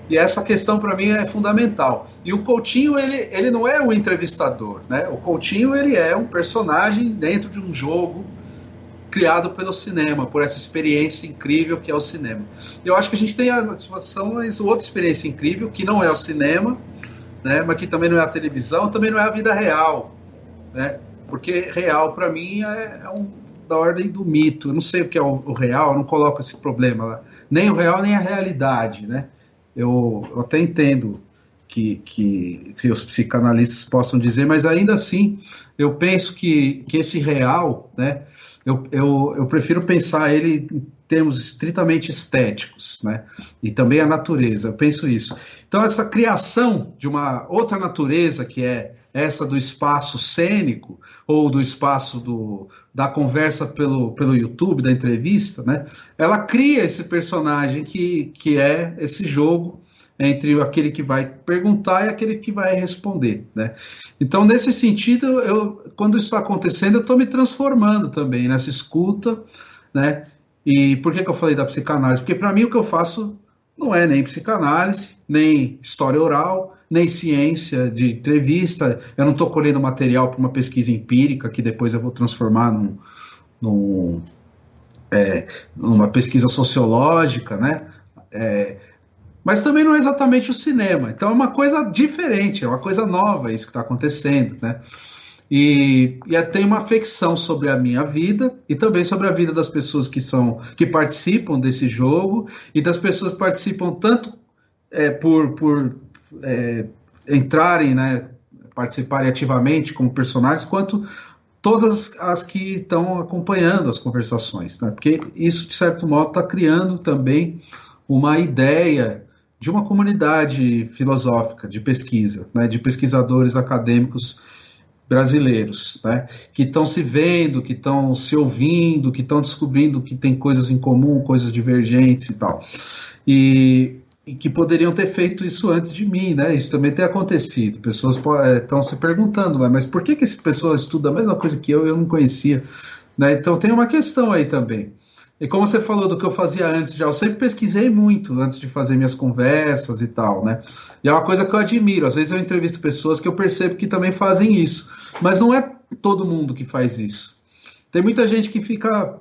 E essa questão para mim é fundamental. E o Coutinho, ele não é o entrevistador, né? O Coutinho, ele é um personagem dentro de um jogo criado pelo cinema, por essa experiência incrível que é o cinema. Eu acho que a gente tem à disposição outra experiência incrível, que não é o cinema, né? Mas que também não é a televisão, também não é a vida real, né? Porque real, para mim, da ordem do mito. Eu não sei o que é o real, eu não coloco esse problema lá. Nem o real, nem a realidade, né? Eu até entendo que os psicanalistas possam dizer, mas ainda assim, eu penso que esse real, né? Eu prefiro pensar ele em termos estritamente estéticos, né? E também a natureza, eu penso isso. Então, essa criação de uma outra natureza, que é essa do espaço cênico, ou do espaço da conversa pelo YouTube, da entrevista, né? Ela cria esse personagem que é esse jogo entre aquele que vai perguntar e aquele que vai responder, né? Então, nesse sentido, quando isso está acontecendo, eu estou me transformando também nessa escuta, né? E por que eu falei da psicanálise? Porque, para mim, o que eu faço não é nem psicanálise, nem história oral, nem ciência de entrevista. Eu não estou colhendo material para uma pesquisa empírica, que depois eu vou transformar numa pesquisa sociológica, né? Mas também não é exatamente o cinema. Então é uma coisa diferente, é uma coisa nova isso que está acontecendo, né? E tem uma afecção sobre a minha vida e também sobre a vida das pessoas que participam desse jogo, e das pessoas que participam tanto por entrarem, né, participarem ativamente como personagens, quanto todas as que estão acompanhando as conversações, né? Porque isso, de certo modo, está criando também uma ideia de uma comunidade filosófica de pesquisa, né, de pesquisadores acadêmicos brasileiros, né, que estão se vendo, que estão se ouvindo, que estão descobrindo que tem coisas em comum, coisas divergentes e tal. E que poderiam ter feito isso antes de mim, né? Isso também tem acontecido. Pessoas estão se perguntando, mas por que esse pessoal estuda a mesma coisa que eu não conhecia, né? Então tem uma questão aí também. E como você falou do que eu fazia antes já, eu sempre pesquisei muito antes de fazer minhas conversas e tal, né? E é uma coisa que eu admiro. Às vezes eu entrevisto pessoas que eu percebo que também fazem isso. Mas não é todo mundo que faz isso. Tem muita gente que fica.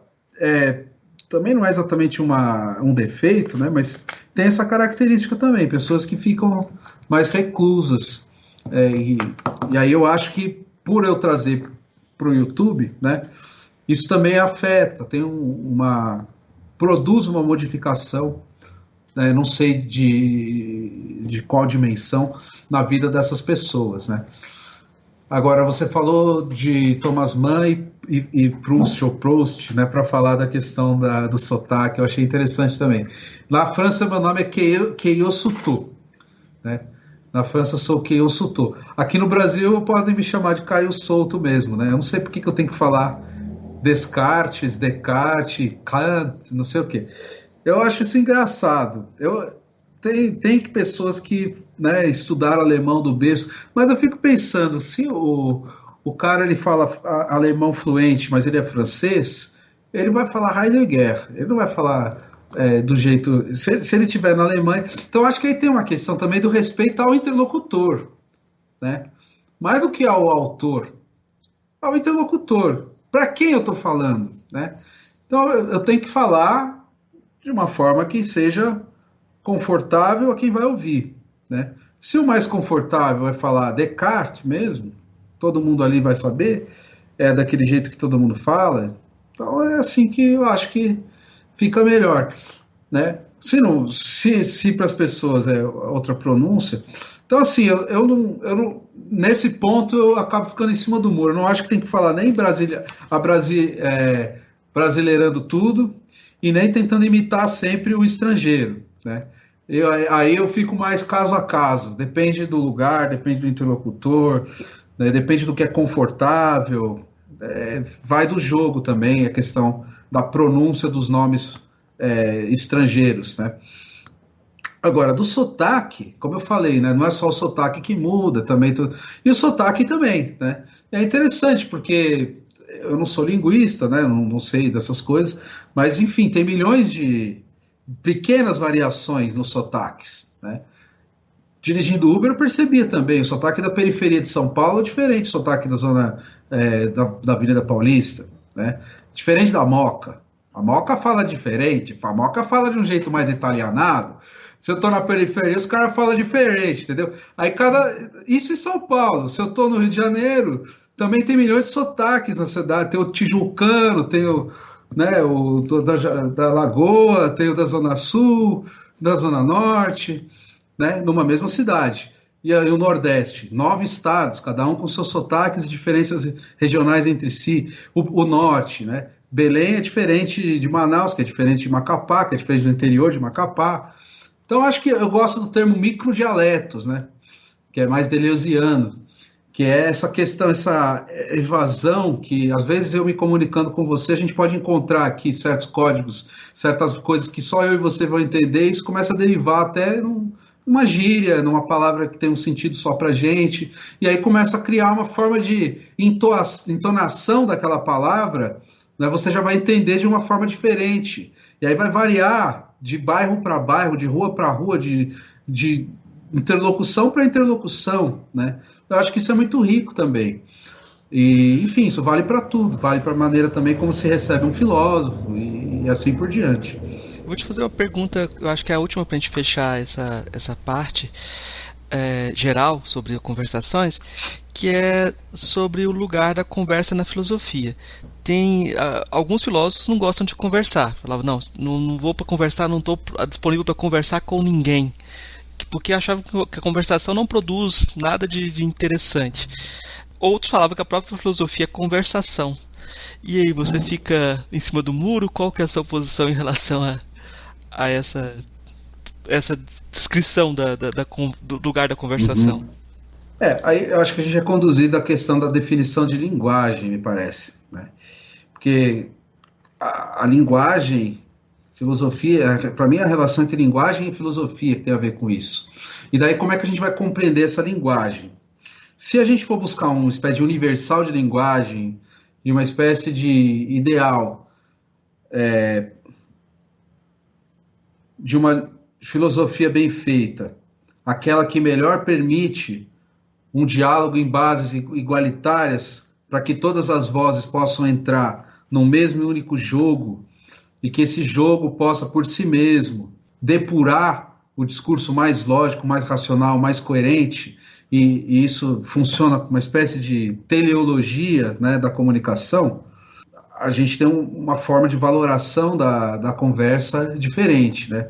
Também não é exatamente um defeito, né? Mas tem essa característica também. Pessoas que ficam mais reclusas. E aí eu acho que por eu trazer para o YouTube, né? Isso também afeta, produz uma modificação, né, não sei de qual dimensão, na vida dessas pessoas, né? Agora, você falou de Thomas Mann e Proust, ou Proust, né, para falar da questão do sotaque, eu achei interessante também. Na França, meu nome é Keio Suto, né? Na França eu sou Keio Suto. Aqui no Brasil podem me chamar de Caio Souto mesmo, né? Eu não sei por que eu tenho que falar Descartes, Kant, não sei o quê. Eu acho isso engraçado. Tem pessoas que, né, estudaram alemão do berço, mas eu fico pensando, se o cara ele fala alemão fluente, mas ele é francês, ele vai falar Heidegger, ele não vai falar do jeito. Se ele estiver na Alemanha. Então acho que aí tem uma questão também do respeito ao interlocutor, né? Mais do que ao autor, ao interlocutor. Para quem eu estou falando, né? Então eu tenho que falar de uma forma que seja confortável a quem vai ouvir, né? Se o mais confortável é falar Descartes mesmo, todo mundo ali vai saber, é daquele jeito que todo mundo fala, então é assim que eu acho que fica melhor, né? Se para as pessoas é outra pronúncia, então assim, eu não, nesse ponto eu acabo ficando em cima do muro. Eu não acho que tem que falar nem brasileirando tudo e nem tentando imitar sempre o estrangeiro, né? Aí eu fico mais caso a caso, depende do lugar, depende do interlocutor, né? Depende do que é confortável, vai do jogo também, a questão da pronúncia dos nomes estrangeiros, né? Agora, do sotaque, como eu falei, né, não é só o sotaque que muda, também e o sotaque também, né? É interessante porque eu não sou linguista, né, não sei dessas coisas, mas enfim, tem milhões de pequenas variações nos sotaques, né? Dirigindo Uber eu percebia também, o sotaque da periferia de São Paulo é diferente do sotaque da zona da Avenida Paulista, né? Diferente da Moca. A Moca fala diferente, a Moca fala de um jeito mais italianado. Se eu tô na periferia, os caras falam diferente, entendeu? Isso em São Paulo. Se eu tô no Rio de Janeiro, também tem milhões de sotaques na cidade. Tem o tijucano, tem da Lagoa, tem o da Zona Sul, da Zona Norte, né? Numa mesma cidade. E aí o Nordeste, 9 estados, cada um com seus sotaques e diferenças regionais entre si. O Norte, né? Belém é diferente de Manaus, que é diferente de Macapá, que é diferente do interior de Macapá. Então, acho que eu gosto do termo microdialetos, né? Que é mais deleuziano, que é essa questão, essa evasão, que às vezes eu me comunicando com você, a gente pode encontrar aqui certos códigos, certas coisas que só eu e você vão entender, e isso começa a derivar até numa gíria, numa palavra que tem um sentido só pra gente, e aí começa a criar uma forma de entonação daquela palavra, né? Você já vai entender de uma forma diferente, e aí vai variar de bairro para bairro, de rua para rua, de interlocução para interlocução, né? Eu acho que isso é muito rico também. E, enfim, isso vale para tudo, vale para a maneira também como se recebe um filósofo e assim por diante. Eu vou te fazer uma pergunta, eu acho que é a última para a gente fechar essa parte geral sobre conversações, que é sobre o lugar da conversa na filosofia. Tem alguns filósofos não gostam de conversar, falavam não vou para conversar, não estou disponível para conversar com ninguém, porque achavam que a conversação não produz nada de interessante. Outros falavam que a própria filosofia é conversação. E aí, você fica em cima do muro? Qual que é a sua posição em relação a essa descrição do lugar da conversação? Uhum. Aí eu acho que a gente é conduzido à questão da definição de linguagem, me parece, né? Porque a linguagem, filosofia, para mim a relação entre linguagem e filosofia que tem a ver com isso. E daí como é que a gente vai compreender essa linguagem? Se a gente for buscar uma espécie de universal de linguagem e uma espécie de ideal de uma filosofia bem feita, aquela que melhor permite um diálogo em bases igualitárias para que todas as vozes possam entrar num mesmo e único jogo e que esse jogo possa por si mesmo depurar o discurso mais lógico, mais racional, mais coerente, e isso funciona como uma espécie de teleologia, né, da comunicação. A gente tem uma forma de valoração da conversa diferente, né?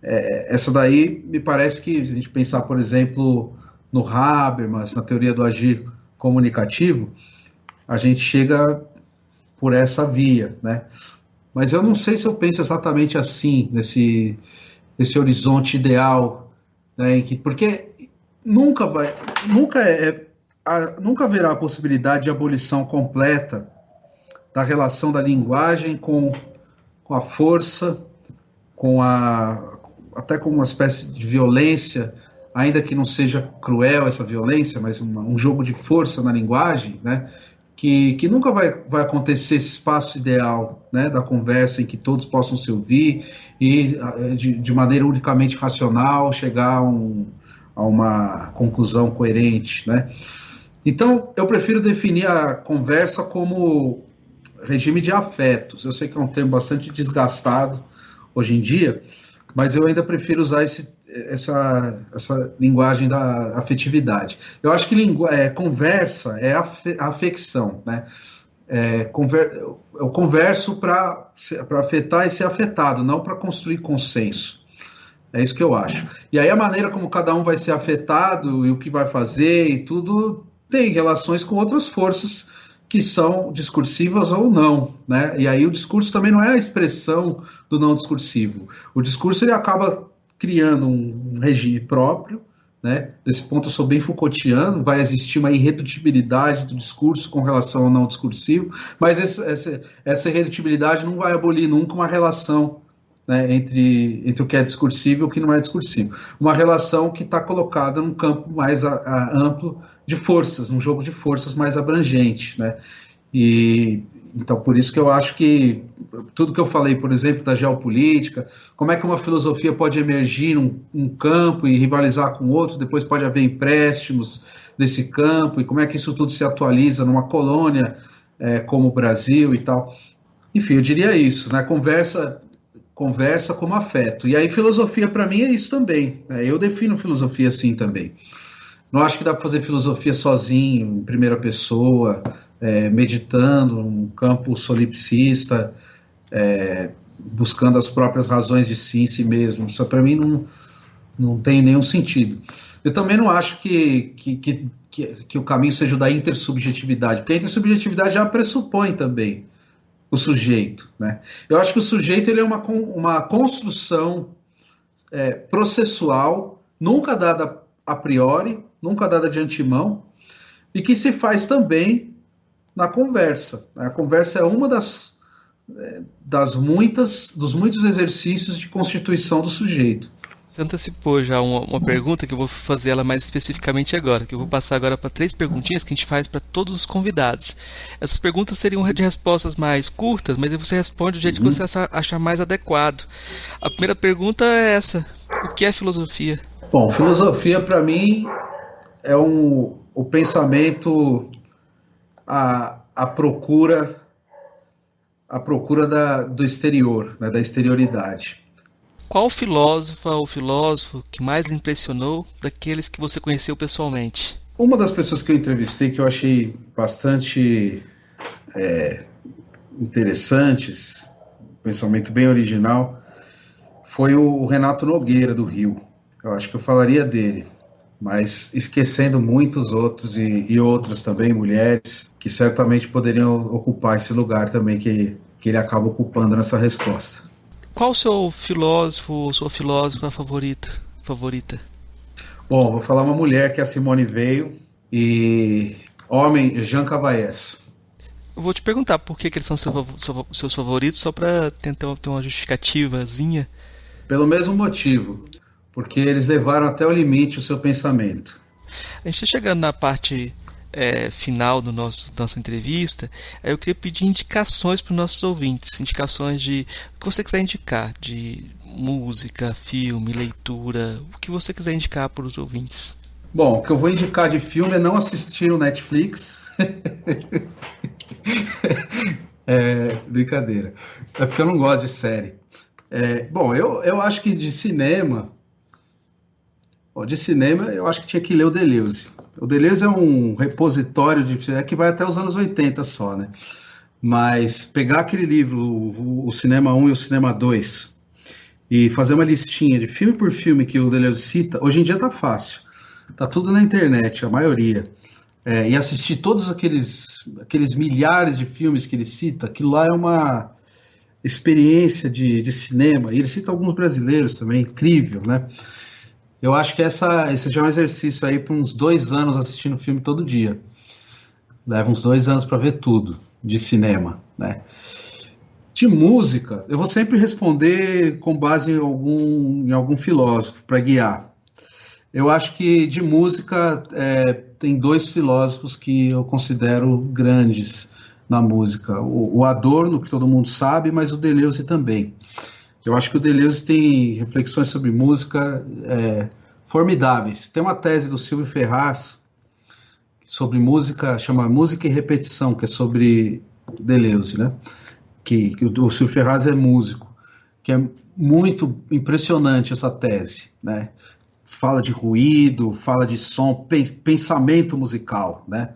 Essa daí me parece que, se a gente pensar, por exemplo, no Habermas, na teoria do agir comunicativo, a gente chega por essa via, né? Mas eu não sei se eu penso exatamente assim, nesse horizonte ideal, né, porque nunca haverá a possibilidade de abolição completa da relação da linguagem com a força, até com uma espécie de violência, ainda que não seja cruel essa violência, mas um jogo de força na linguagem, né? Que nunca vai acontecer esse espaço ideal, né, da conversa em que todos possam se ouvir e de maneira unicamente racional chegar a uma conclusão coerente, né? Então, eu prefiro definir a conversa como regime de afetos. Eu sei que é um termo bastante desgastado hoje em dia, mas eu ainda prefiro usar essa linguagem da afetividade. Eu acho que conversa é afecção, né? Eu converso para afetar e ser afetado, não para construir consenso. É isso que eu acho. E aí a maneira como cada um vai ser afetado e o que vai fazer e tudo tem relações com outras forças que são discursivas ou não, né? E aí o discurso também não é a expressão do não discursivo. O discurso ele acaba criando um regime próprio, né? Desse ponto eu sou bem Foucaultiano, vai existir uma irredutibilidade do discurso com relação ao não discursivo, mas essa irredutibilidade não vai abolir nunca uma relação, né, entre o que é discursivo e o que não é discursivo. Uma relação que está colocada num campo mais amplo de forças, num jogo de forças mais abrangente, né? E então por isso que eu acho que tudo que eu falei, por exemplo, da geopolítica, como é que uma filosofia pode emergir num campo e rivalizar com outro, depois pode haver empréstimos desse campo, e como é que isso tudo se atualiza numa colônia como o Brasil e tal. Enfim, eu diria isso, né? Conversa como afeto. E aí filosofia para mim é isso também, né? Eu defino filosofia assim também. Não acho que dá para fazer filosofia sozinho, em primeira pessoa, meditando, num campo solipsista, buscando as próprias razões de si em si mesmo. Isso para mim não tem nenhum sentido. Eu também não acho que o caminho seja o da intersubjetividade, porque a intersubjetividade já pressupõe também o sujeito, né? Eu acho que o sujeito ele é uma construção processual, nunca dada a priori, nunca dada de antemão, e que se faz também na conversa. A conversa é uma dos muitos exercícios de constituição do sujeito. Você antecipou já uma pergunta que eu vou fazer ela mais especificamente agora, que eu vou passar agora para 3 perguntinhas que a gente faz para todos os convidados. Essas perguntas seriam de respostas mais curtas, mas você responde do jeito que você achar mais adequado. A primeira pergunta é essa: o que é filosofia? Bom, filosofia para mim é o pensamento, a procura do exterior, né, da exterioridade. Qual filósofa ou filósofo que mais lhe impressionou daqueles que você conheceu pessoalmente? Uma das pessoas que eu entrevistei que eu achei bastante interessantes, um pensamento bem original, foi o Renato Nogueira, do Rio. Eu acho que eu falaria dele, mas esquecendo muitos outros e outras também, mulheres, que certamente poderiam ocupar esse lugar também que ele acaba ocupando nessa resposta. Qual o seu filósofo ou sua filósofa favorita? Bom, vou falar uma mulher, que é a Simone Weil, e homem, Jean Cavallès. Eu vou te perguntar por que eles são seus favoritos, só para tentar ter uma justificativazinha. Pelo mesmo motivo, porque eles levaram até o limite o seu pensamento. A gente está chegando na parte final do nossa entrevista, eu queria pedir indicações para os nossos ouvintes, indicações de o que você quiser indicar, de música, filme, leitura, o que você quiser indicar para os ouvintes. Bom, o que eu vou indicar de filme é não assistir o Netflix. Brincadeira. É porque eu não gosto de série. Bom, eu acho que de cinema, eu acho que tinha que ler o Deleuze. O Deleuze é um repositório que vai até os anos 80 só, né? Mas pegar aquele livro, o Cinema 1 e o Cinema 2, e fazer uma listinha de filme por filme que o Deleuze cita, hoje em dia tá fácil. Tá tudo na internet, a maioria. E assistir todos aqueles milhares de filmes que ele cita, aquilo lá é uma experiência de cinema. E ele cita alguns brasileiros também, incrível, né? Eu acho que esse já é um exercício aí para uns 2 anos assistindo filme todo dia. Leva uns 2 anos para ver tudo de cinema, né? De música, eu vou sempre responder com base em algum filósofo para guiar. Eu acho que de música tem 2 filósofos que eu considero grandes na música. O Adorno, que todo mundo sabe, mas o Deleuze também. Eu acho que o Deleuze tem reflexões sobre música formidáveis. Tem uma tese do Silvio Ferraz sobre música, chama Música e Repetição, que é sobre Deleuze, né? Que o Silvio Ferraz é músico, que é muito impressionante essa tese, né? Fala de ruído, fala de som, pensamento musical, né?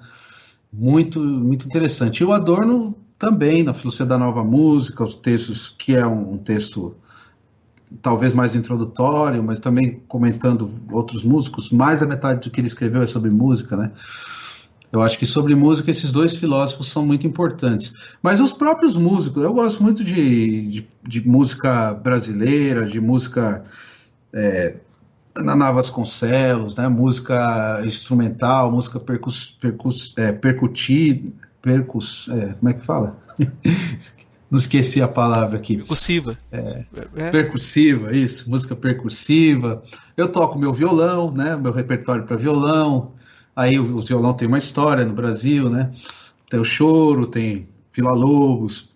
Muito, muito interessante. E o Adorno também, na Filosofia da Nova Música, os textos, que é um texto talvez mais introdutório, mas também comentando outros músicos, mais da metade do que ele escreveu é sobre música, né? Eu acho que sobre música esses 2 filósofos são muito importantes. Mas os próprios músicos, eu gosto muito de música brasileira, de música Naná Vasconcelos, né? Música instrumental, música percutida, como é que fala? Não esqueci a palavra aqui. Percussiva. Percussiva, isso, música percussiva. Eu toco meu violão, né? Meu repertório para violão. Aí o violão tem uma história no Brasil, né? Tem o choro, tem Villa-Lobos,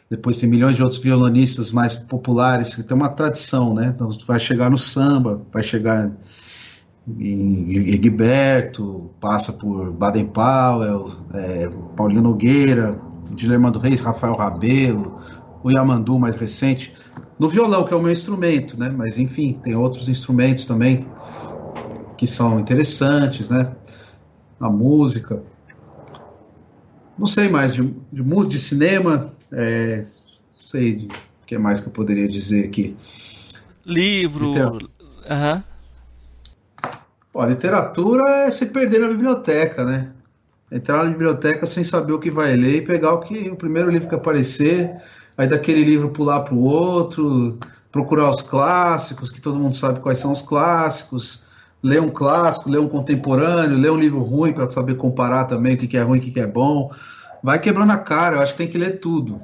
depois tem milhões de outros violonistas mais populares que tem uma tradição, né? Então vai chegar no samba, vai chegar em Egberto, passa por Baden Powell, Paulinho Nogueira, Dilermando Reis, Rafael Rabelo, o Yamandu mais recente, no violão, que é o meu instrumento, né? Mas enfim, tem outros instrumentos também que são interessantes, né? A música. Não sei mais de cinema, não sei o que mais que eu poderia dizer aqui. Livro. Aham. Ó, literatura é se perder na biblioteca, né? Entrar na biblioteca sem saber o que vai ler e pegar o primeiro livro que aparecer, aí daquele livro pular para o outro, procurar os clássicos, que todo mundo sabe quais são os clássicos, ler um clássico, ler um contemporâneo, ler um livro ruim para saber comparar também o que é ruim e o que é bom. Vai quebrando a cara, eu acho que tem que ler tudo.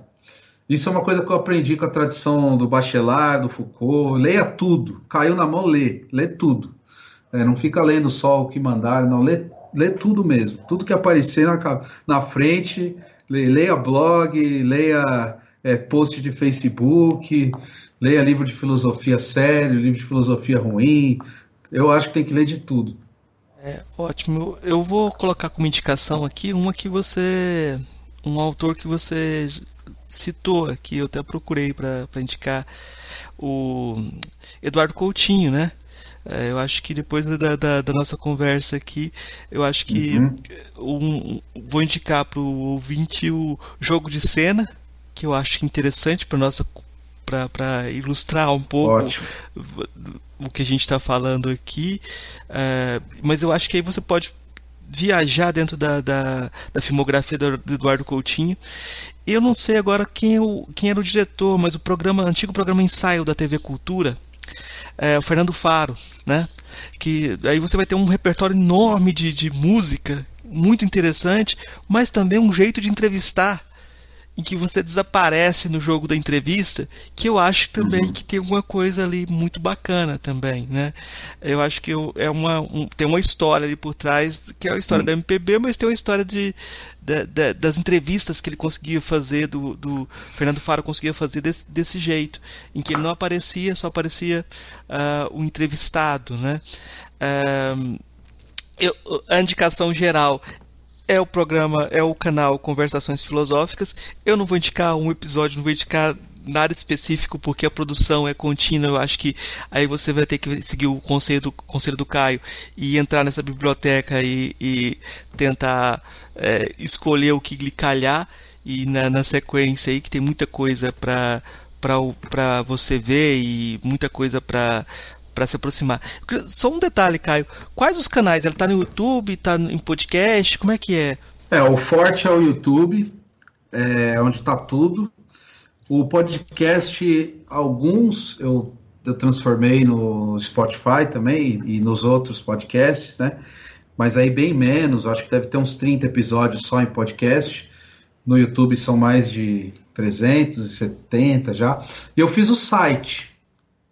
Isso é uma coisa que eu aprendi com a tradição do Bachelard, do Foucault. Leia tudo, caiu na mão, lê tudo. Não fica lendo só o que mandaram, não, lê tudo mesmo. Tudo que aparecer na frente, leia blog, leia post de Facebook, leia livro de filosofia sério, livro de filosofia ruim. Eu acho que tem que ler de tudo. Ótimo. Eu vou colocar como indicação aqui um autor que você citou aqui, eu até procurei para indicar, o Eduardo Coutinho, né? Eu acho que depois da nossa conversa aqui, eu acho que vou indicar para o ouvinte o Jogo de Cena, que eu acho interessante para ilustrar um pouco o que a gente está falando aqui, mas eu acho que aí você pode viajar dentro da filmografia do Eduardo Coutinho. Eu não sei agora quem era o diretor, mas o antigo programa Ensaio da TV Cultura, o Fernando Faro, né? Que aí você vai ter um repertório enorme de música, muito interessante, mas também um jeito de entrevistar em que você desaparece no jogo da entrevista, que eu acho também que tem alguma coisa ali muito bacana também, né? Eu acho que tem uma história ali por trás, que é a história da MPB, mas tem uma história das entrevistas que ele conseguia fazer, do Fernando Faro conseguia fazer desse jeito, em que ele não aparecia, só aparecia o entrevistado, né? A indicação geral é o programa, é o canal Conversações Filosóficas. Eu não vou indicar um episódio, não vou indicar nada específico, porque a produção é contínua. Eu acho que aí você vai ter que seguir o conselho do Caio e entrar nessa biblioteca e tentar escolher o que lhe calhar, e na sequência aí, que tem muita coisa para você ver e muita coisa para se aproximar. Só um detalhe, Caio. Quais os canais? Ela está no YouTube, está em podcast? Como é que é? O forte é o YouTube, onde está tudo. O podcast, alguns eu transformei no Spotify também e nos outros podcasts, né? Mas aí bem menos, acho que deve ter uns 30 episódios só em podcast. No YouTube são mais de 370 já. E eu fiz o site.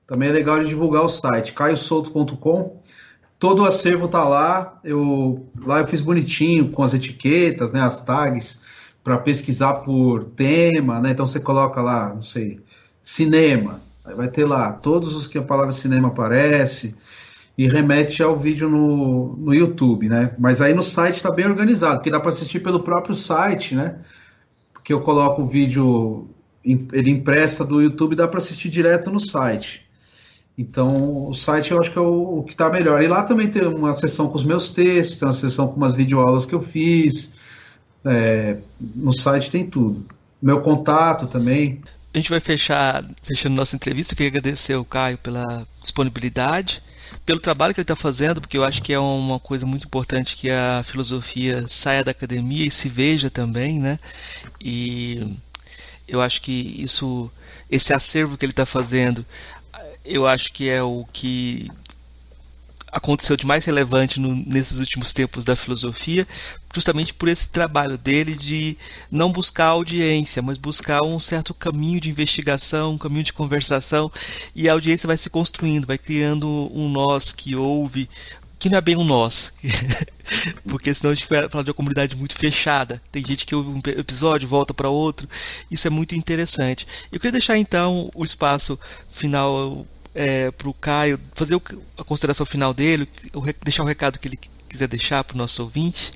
Também é legal de divulgar o site, caiosolto.com. Todo o acervo tá lá. Lá eu fiz bonitinho, com as etiquetas, né, as tags, para pesquisar por tema, né? Então você coloca lá, não sei, cinema. Aí vai ter lá todos os que a palavra cinema aparece e remete ao vídeo no YouTube, né? Mas aí no site está bem organizado, porque dá para assistir pelo próprio site, né? Porque eu coloco o vídeo, ele empresta do YouTube, dá para assistir direto no site. Então, o site eu acho que é o que está melhor. E lá também tem uma seção com os meus textos, tem uma seção com umas videoaulas que eu fiz. No site tem tudo. Meu contato também. A gente vai fechando nossa entrevista. Eu queria agradecer ao Caio pela disponibilidade, pelo trabalho que ele está fazendo, porque eu acho que é uma coisa muito importante que a filosofia saia da academia e se veja também, né? E eu acho que esse acervo que ele está fazendo, eu acho que é o que aconteceu de mais relevante nesses últimos tempos da filosofia, justamente por esse trabalho dele de não buscar audiência, mas buscar um certo caminho de investigação, um caminho de conversação, e a audiência vai se construindo, vai criando um nós que ouve, que não é bem um nós, porque senão a gente vai falar de uma comunidade muito fechada. Tem gente que ouve um episódio, volta para outro. Isso é muito interessante. Eu queria deixar então o espaço final para o Caio fazer a consideração final dele, deixar o recado que ele quiser deixar para o nosso ouvinte.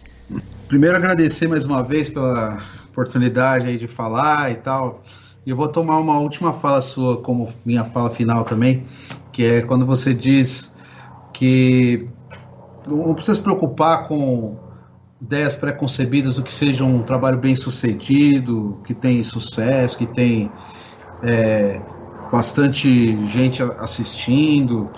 Primeiro, agradecer mais uma vez pela oportunidade aí de falar e tal. E eu vou tomar uma última fala sua como minha fala final também, que é quando você diz que não precisa se preocupar com ideias pré-concebidas do que seja um trabalho bem sucedido, que tem sucesso, que tem bastante gente assistindo.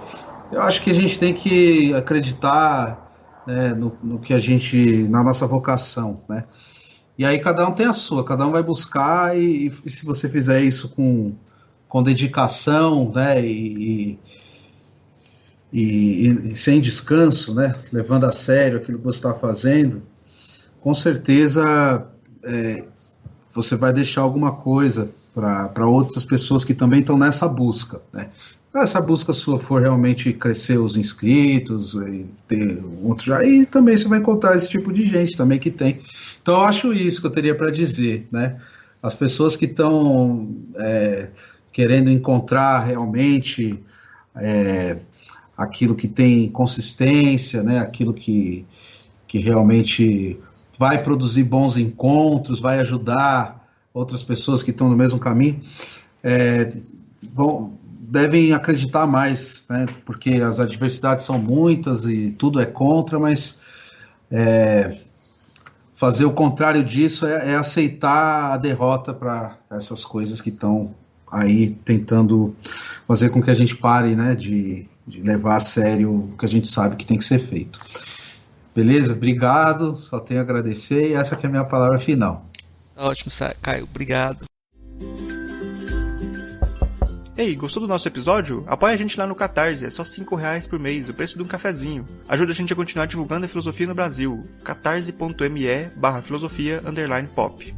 Eu acho que a gente tem que acreditar, né, no que a gente, na nossa vocação, né? E aí cada um tem a sua, cada um vai buscar e se você fizer isso com dedicação, né, e sem descanso, né, levando a sério aquilo que você está fazendo, com certeza você vai deixar alguma coisa para outras pessoas que também estão nessa busca, né? Se essa busca sua for realmente crescer os inscritos e ter outro, aí também você vai encontrar esse tipo de gente também que tem. Então eu acho isso que eu teria para dizer, né? As pessoas que estão querendo encontrar realmente aquilo que tem consistência, né? Aquilo que realmente vai produzir bons encontros, vai ajudar outras pessoas que estão no mesmo caminho, devem acreditar mais, né? Porque as adversidades são muitas e tudo é contra, mas fazer o contrário disso é aceitar a derrota para essas coisas que estão aí tentando fazer com que a gente pare, né, de levar a sério o que a gente sabe que tem que ser feito. Beleza? Obrigado, só tenho a agradecer e essa que é a minha palavra final. Ótimo, Caio, obrigado. Ei, gostou do nosso episódio? Apoia a gente lá no Catarse, é só R$5 por mês, o preço de um cafezinho. Ajuda a gente a continuar divulgando a filosofia no Brasil. catarse.me/filosofia_pop.